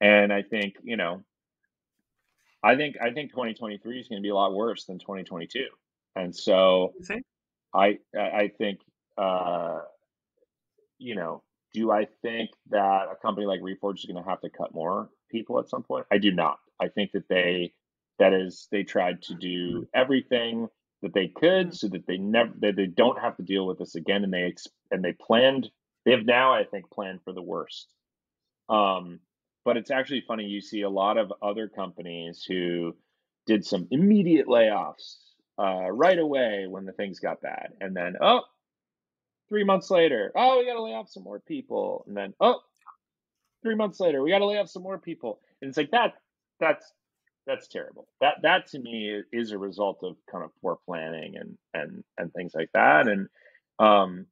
And I think 2023 is going to be a lot worse than 2022. And so You think? I think uh, you know, do I think that a company like Reforge is going to have to cut more people at some point? I do not. I think that they tried to do everything that they could Mm. so that they don't have to deal with this again, and they have now, I think, planned for the worst. Um, but it's actually funny, you see a lot of other companies who did some immediate layoffs right away when the things got bad, and then 3 months later, oh, we got to lay off some more people, and then 3 months later, we got to lay off some more people, and it's like that's that's terrible. That to me is a result of kind of poor planning and things like that, um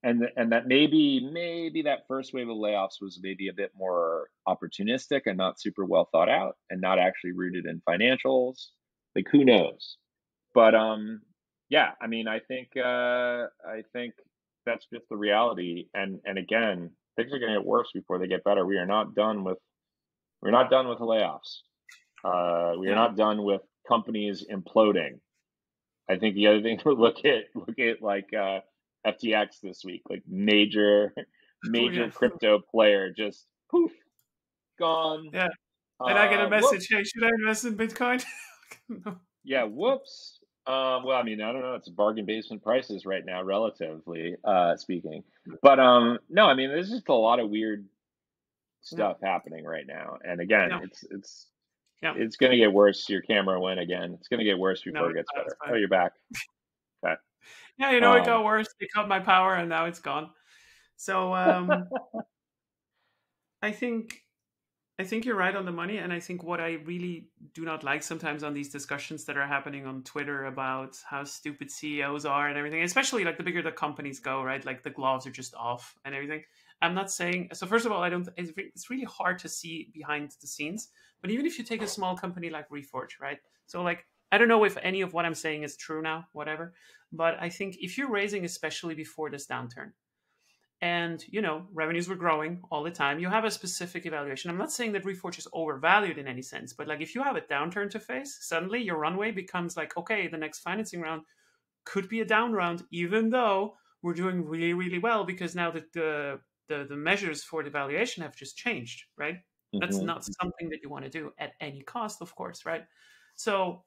and that maybe that first wave of layoffs was maybe a bit more opportunistic and not super well thought out and not actually rooted in financials. Like, who knows? But yeah, I mean, I think that's just the reality. And again, things are going to get worse before they get better. We're not done with the layoffs. We are Yeah. not done with companies imploding. I think the other thing to look at like FTX this week, like major Oh major yeah. crypto player just poof gone. Yeah. And I get a message, Whoops. hey, should I invest in Bitcoin? No. Yeah, whoops. Well, I mean, I don't know. It's bargain basement prices right now, relatively speaking. But no, I mean, there's just a lot of weird Yeah. stuff happening right now. And again, Yeah. it's Yeah. it's going to get worse. Your camera went again. It's going to get worse No, before it it's gets fine. It's better. Oh, fine. you're back. Okay. Yeah, it Um, got worse. They cut my power and now it's gone. So I think I think you're right on the money. And I think what I really do not like sometimes on these discussions that are happening on Twitter about how stupid CEOs are and everything, especially like the bigger the companies go, right? Like the gloves are just off and everything. I'm not saying so. First of all, I don't. It's really hard to see behind the scenes. But even if you take a small company like Reforge, right? So like I don't know if any of what I'm saying is true now, whatever. But I think if you're raising, especially before this downturn, and revenues were growing all the time, you have a specific evaluation. I'm not saying that Reforge is overvalued in any sense, but like if you have a downturn to face, suddenly your runway becomes like, okay, the next financing round could be a down round, even though we're doing really, really well, because now that the measures for the valuation have just changed, right? That's mhm. not something that you want to do at any cost, of course, right? So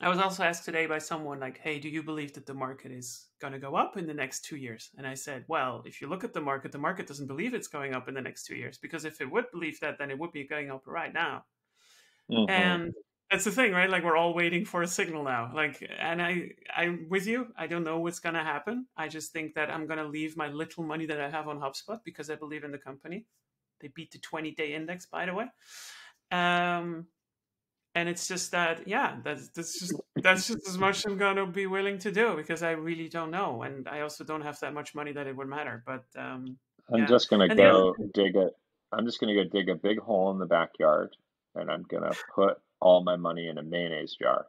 I was also asked today by someone like, "Hey, do you believe that the market is going to go up in the next 2 years?" And I said, "Well, if you look at the market doesn't believe it's going up in the next 2 years, because if it would believe that, then it would be going up right now." Mhm. And that's the thing, right? Like we're all waiting for a signal now. Like, and I'm with you. I don't know what's going to happen. I just think that I'm going to leave my little money that I have on HubSpot because I believe in the company. They beat the 20-day index, by the way. Um, and it's just that, yeah, that's just as much I'm gonna be willing to do, because I really don't know, and I also don't have that much money that it would matter. But I'm yeah, just gonna and the other go thing, dig a I'm just gonna go dig a big hole in the backyard, and I'm gonna put all my money in a mayonnaise jar,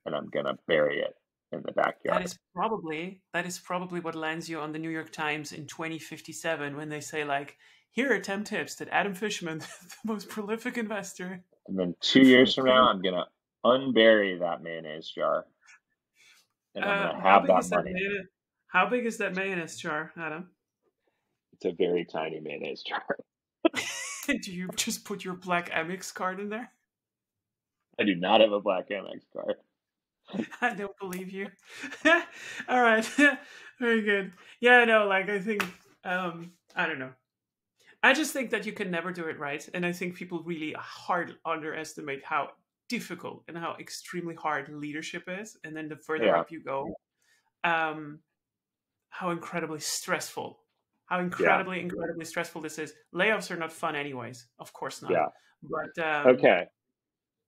and I'm gonna bury it in the that backyard. is probably that is probably what lands you on the New York Times in 2057 when they say like, here are 10 tips that Adam Fishman, the most prolific investor, And then 2 years from now, put. I'm gonna unbury that mayonnaise jar, and I'm gonna How have big that is that money. mayonnaise? How big is that mayonnaise jar, Adam? It's a very tiny mayonnaise jar. Do you just put your black Amex card in there? I do not have a black Amex card. I don't believe you. All right. Very good. Yeah, no, like I think I don't know. I just think that you can never do it right. And I think people really hard underestimate how difficult and how extremely hard leadership is. And then the further Yeah, up you go, um, how incredibly stressful, how yeah, incredibly stressful this is. Layoffs are not fun, anyways. Of course not. yeah. But Okay.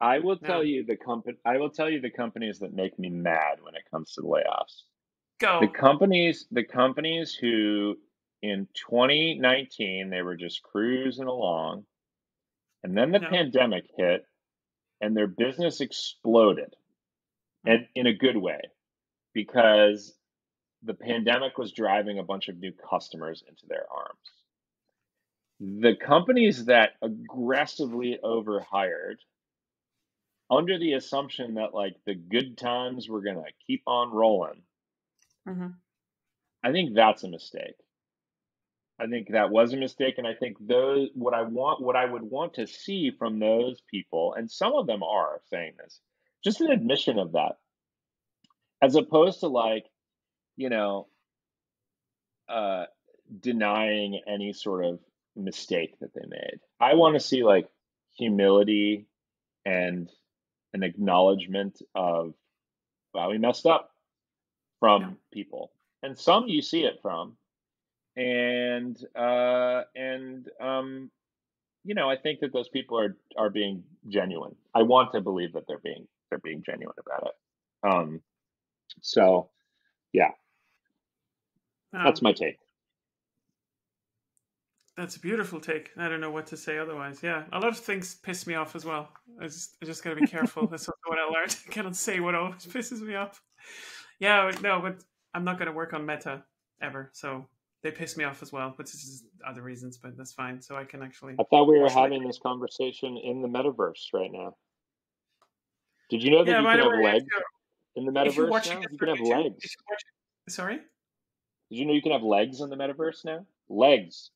I will tell no, you the company. I will tell you the companies that make me mad when it comes to layoffs. go. The companies who in 2019 they were just cruising along, and then the No. pandemic hit, and their business exploded, Mm, and in a good way, because the pandemic was driving a bunch of new customers into their arms. The companies that aggressively overhired under the assumption that like the good times were going to keep on rolling, mhm. I think that's a mistake. I think that was a mistake, and I think those what I would want to see from those people, and some of them are saying this, just an admission of that, as opposed to like, you know, uh, denying any sort of mistake that they made. I want to see like humility and an acknowledgement of, wow, we messed up No. from people, and some you see it from, and I think that those people are being genuine. I want to believe that they're being genuine about it. So yeah, that's No. my take. That's a beautiful take. I don't know what to say otherwise. Yeah, a lot of things piss me off as well. I just gotta be careful. That's also what I learned. I cannot say what always pisses me off. Yeah, no, but I'm not gonna work on Meta ever. So they piss me off as well, but this is other reasons. But that's fine. So I can actually I thought we were wash my. having this conversation in the metaverse right now. Did you know that Yeah. you By can the have way, legs in the if you're metaverse watching now? this You on can have YouTube, if legs. you watch, sorry, Did you know you can have legs in the metaverse now? Legs.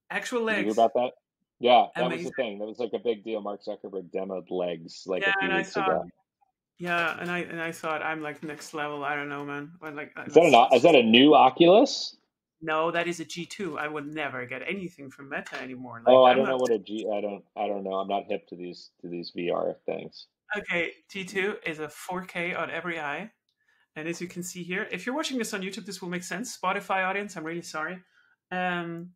actual Did you hear legs, about that? Yeah, that was the amazing. thing. That was like a big deal. Mark Zuckerberg demoed legs like Yeah, a few and I weeks thought, ago. yeah, and I thought I'm like next level. I don't know, man. But like, Is that it's is that just. a new Oculus? No, that is a G2. I would never get anything from Meta anymore. Oh, Like I I'm don't know not what a G. I don't know. I'm not hip to these VR things. okay. G2 is a 4K on every eye, and as you can see here, if you're watching this on YouTube, this will make sense. Spotify audience, I'm really sorry. Um,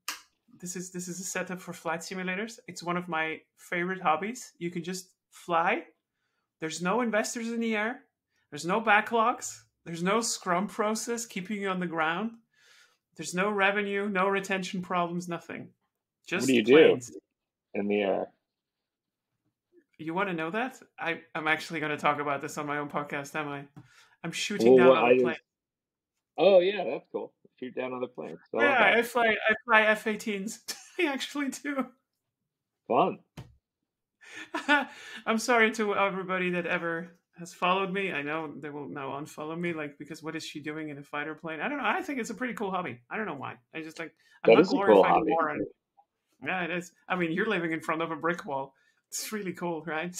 this is a setup for flight simulators. It's one of my favorite hobbies. You can just fly. There's no investors in the air. There's no backlogs. There's no scrum process keeping you on the ground. There's no revenue, no retention problems, nothing. What do you Just do planes. in the air? You want to know that? I'm actually going to talk about this on my own podcast, am I? I'm shooting Well, down what other I planes. just Oh yeah, that's cool. Shoot down other planes. I love Yeah, that. I fly F-18s. I actually do. Fun. I'm sorry to everybody that ever has followed me. I know they will now unfollow me, like because what is she doing in a fighter plane? I don't know. I think it's a pretty cool hobby. I don't know why. I just like I'm That not is a cool glorifying hobby. war. And yeah, it is. I mean, you're living in front of a brick wall. It's really cool, right?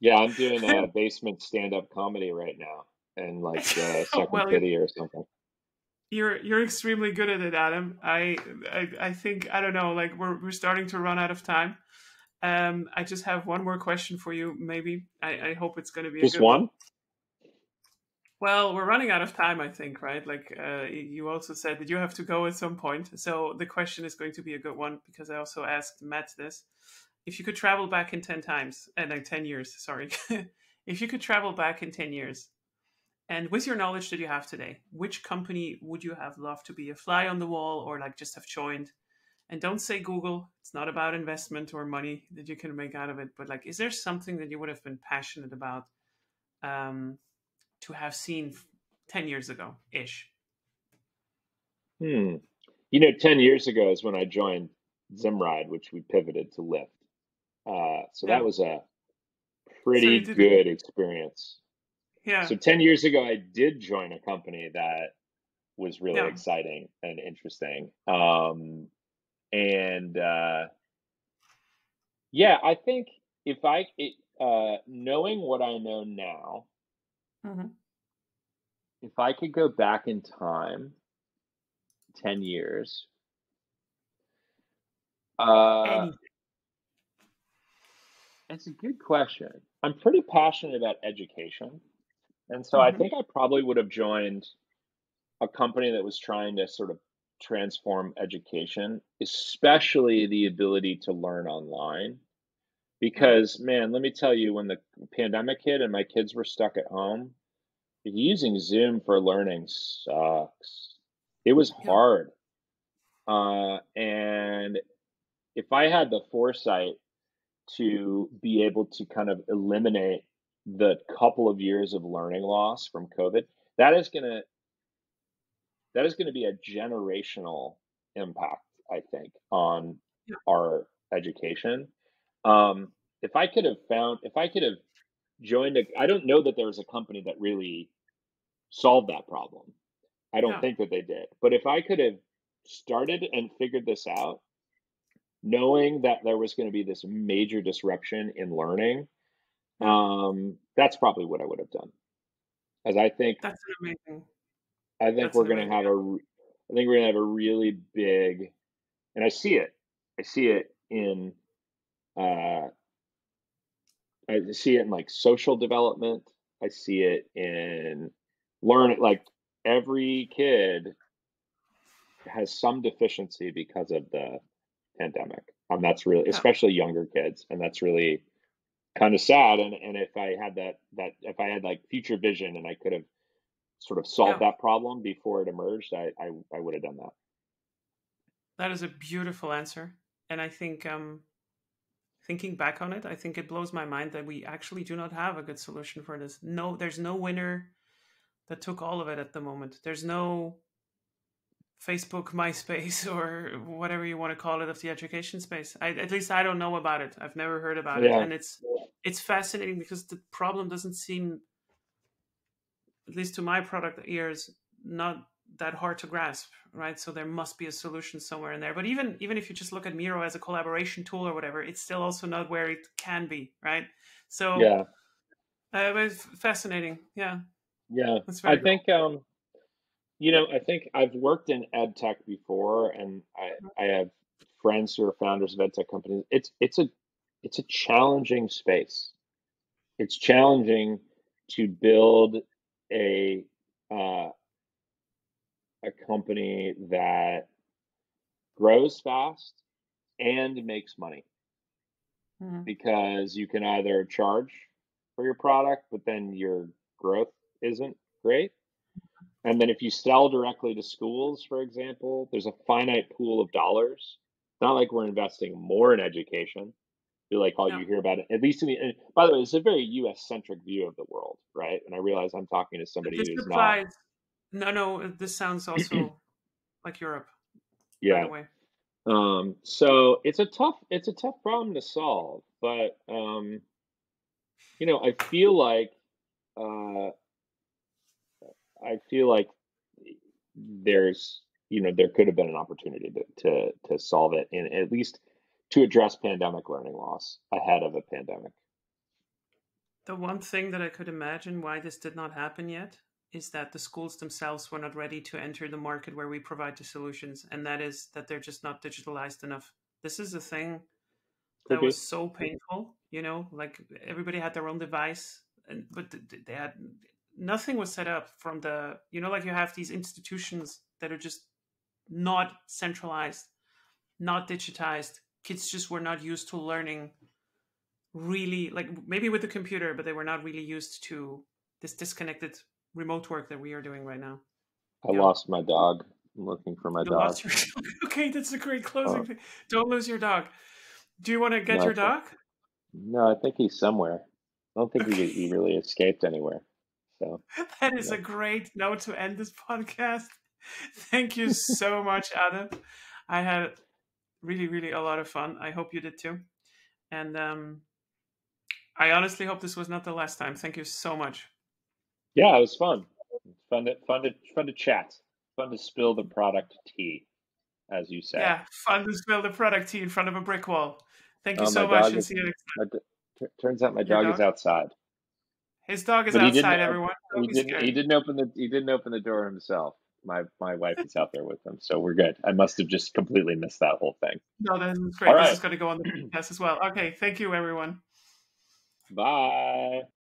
Yeah, I'm doing a basement stand-up comedy right now, and like Second Well, City or something. you're extremely good at it, Adam. I think I don't know. Like we're starting to run out of time. I just have one more question for you. Maybe I hope it's going to be a Just good one. one? Well, we're running out of time, I think, right? Like you also said that you have to go at some point. So the question is going to be a good one because I also asked Matt this. If you could travel back in 10 times, and like 10 years, sorry, if you could travel back in 10 years, and with your knowledge that you have today, which company would you have loved to be a fly on the wall or like just have joined? And don't say Google. It's not about investment or money that you can make out of it. But like, is there something that you would have been passionate about um, to have seen 10 years ago ish? Hmm. 10 years ago is when I joined Zimride, which we pivoted to Lyft. So that Yeah. was a So you pretty did it. good experience. Yeah. So 10 years ago, I did join a company that was really Yeah. exciting and interesting. And yeah, I think if I it, knowing what I know now, Hmm. if I could go back in time 10 years, uh, Any. it's a good question. I'm pretty passionate about education. And so I Hmm. think I probably would have joined a company that was trying to sort of transform education, especially the ability to learn online. Yeah. Because, man, let me tell you, when the pandemic hit and my kids were stuck at home, using Zoom for learning sucks. It was Yeah. hard. And if I had the foresight to be able to kind of eliminate the couple of years of learning loss from COVID, that is gonna that is gonna be a generational impact, I think, on Yeah. our education. If I could have joined I don't know that there was a company that really solved that problem. I don't Yeah. think that they did. But if I could have started and figured this out, knowing that there was going to be this major disruption in learning, Yeah. that's probably what I would have done. As That's an amazing. I think That's we're an going to amazing. have I think we're going to have a really big, and I see it in, uh, I see it in like social development. I see it in like every kid has some deficiency because of the pandemic. That's really, Yeah. especially younger kids, and that's really kind of sad. And if I had if I had like future vision and I could have sort of solved Yeah. that problem before it emerged, I would have done that. That is a beautiful answer. And I think, thinking back on it, I think it blows my mind that we actually do not have a good solution for this. No, there's no winner that took all of it at the moment. There's no Facebook, MySpace, or whatever you want to call it of the education space. At least I don't know about it. I've never heard about it, Yeah, and it's fascinating because the problem doesn't seem, at least to my product ears, not that hard to grasp, right? So there must be a solution somewhere in there. But even if you just look at Miro as a collaboration tool or whatever, it's still also not where it can be, right? So yeah, it's fascinating. Yeah, yeah. that's I very think I think I've worked in ed tech before, and cool. I have friends who are founders of ed tech companies. It's a challenging space. It's challenging to build a uh, a company that grows fast and makes money, Mhm. because you can either charge for your product, but then your growth isn't great. And then if you sell directly to schools, for example, there's a finite pool of dollars. It's not like we're investing more in education. Feel like all Yeah, you hear about it, at least in and by the way, it's a very US centric view of the world, right? And I realize I'm talking to somebody this who's not. applies. No, no, this sounds also like Europe, by Yeah. the way. So it's a tough problem to solve, but I uh, I feel like there's, there could have been an opportunity to solve it, and at least to address pandemic learning loss ahead of a pandemic. The one thing that I could imagine why this did not happen yet is that the schools themselves were not ready to enter the market where we provide the solutions, and that is that they're just not digitalized enough. This is a thing Could that was be. so painful, like everybody had their own device, but they had nothing was set up from like you have these institutions that are just not centralized, not digitized. Kids just were not used to learning really, like maybe with the computer, but they were not really used to this disconnected remote work that we are doing right now. I Yeah. lost my dog. I'm looking for my You dog. lost your dog. Okay, that's a great closing Oh, thing. Don't lose your dog. Do you want to get no, I your think dog? no, I think he's somewhere. I don't think Okay. he really escaped anywhere. So, That is yeah. a great note to end this podcast. Thank you so much, Adam. I had really, really a lot of fun. I hope you did too. And I honestly hope this was not the last time. Thank you so much. Yeah, it was fun. It's fun to chat. Fun to spill the product tea, as you say. Yeah, fun to spill the product tea in front of a brick wall. Thank you My so much dog and is see you next my, time. Turns out my Your dog is dog? outside, His dog is but he didn't. outside, everyone. Don't be He scared. didn't open the. He didn't open the door himself. My wife is out there with him, so we're good. I must have just completely missed that whole thing. No, this is All great. This right. is going to go on the podcast as well. Okay, thank you, everyone. Bye.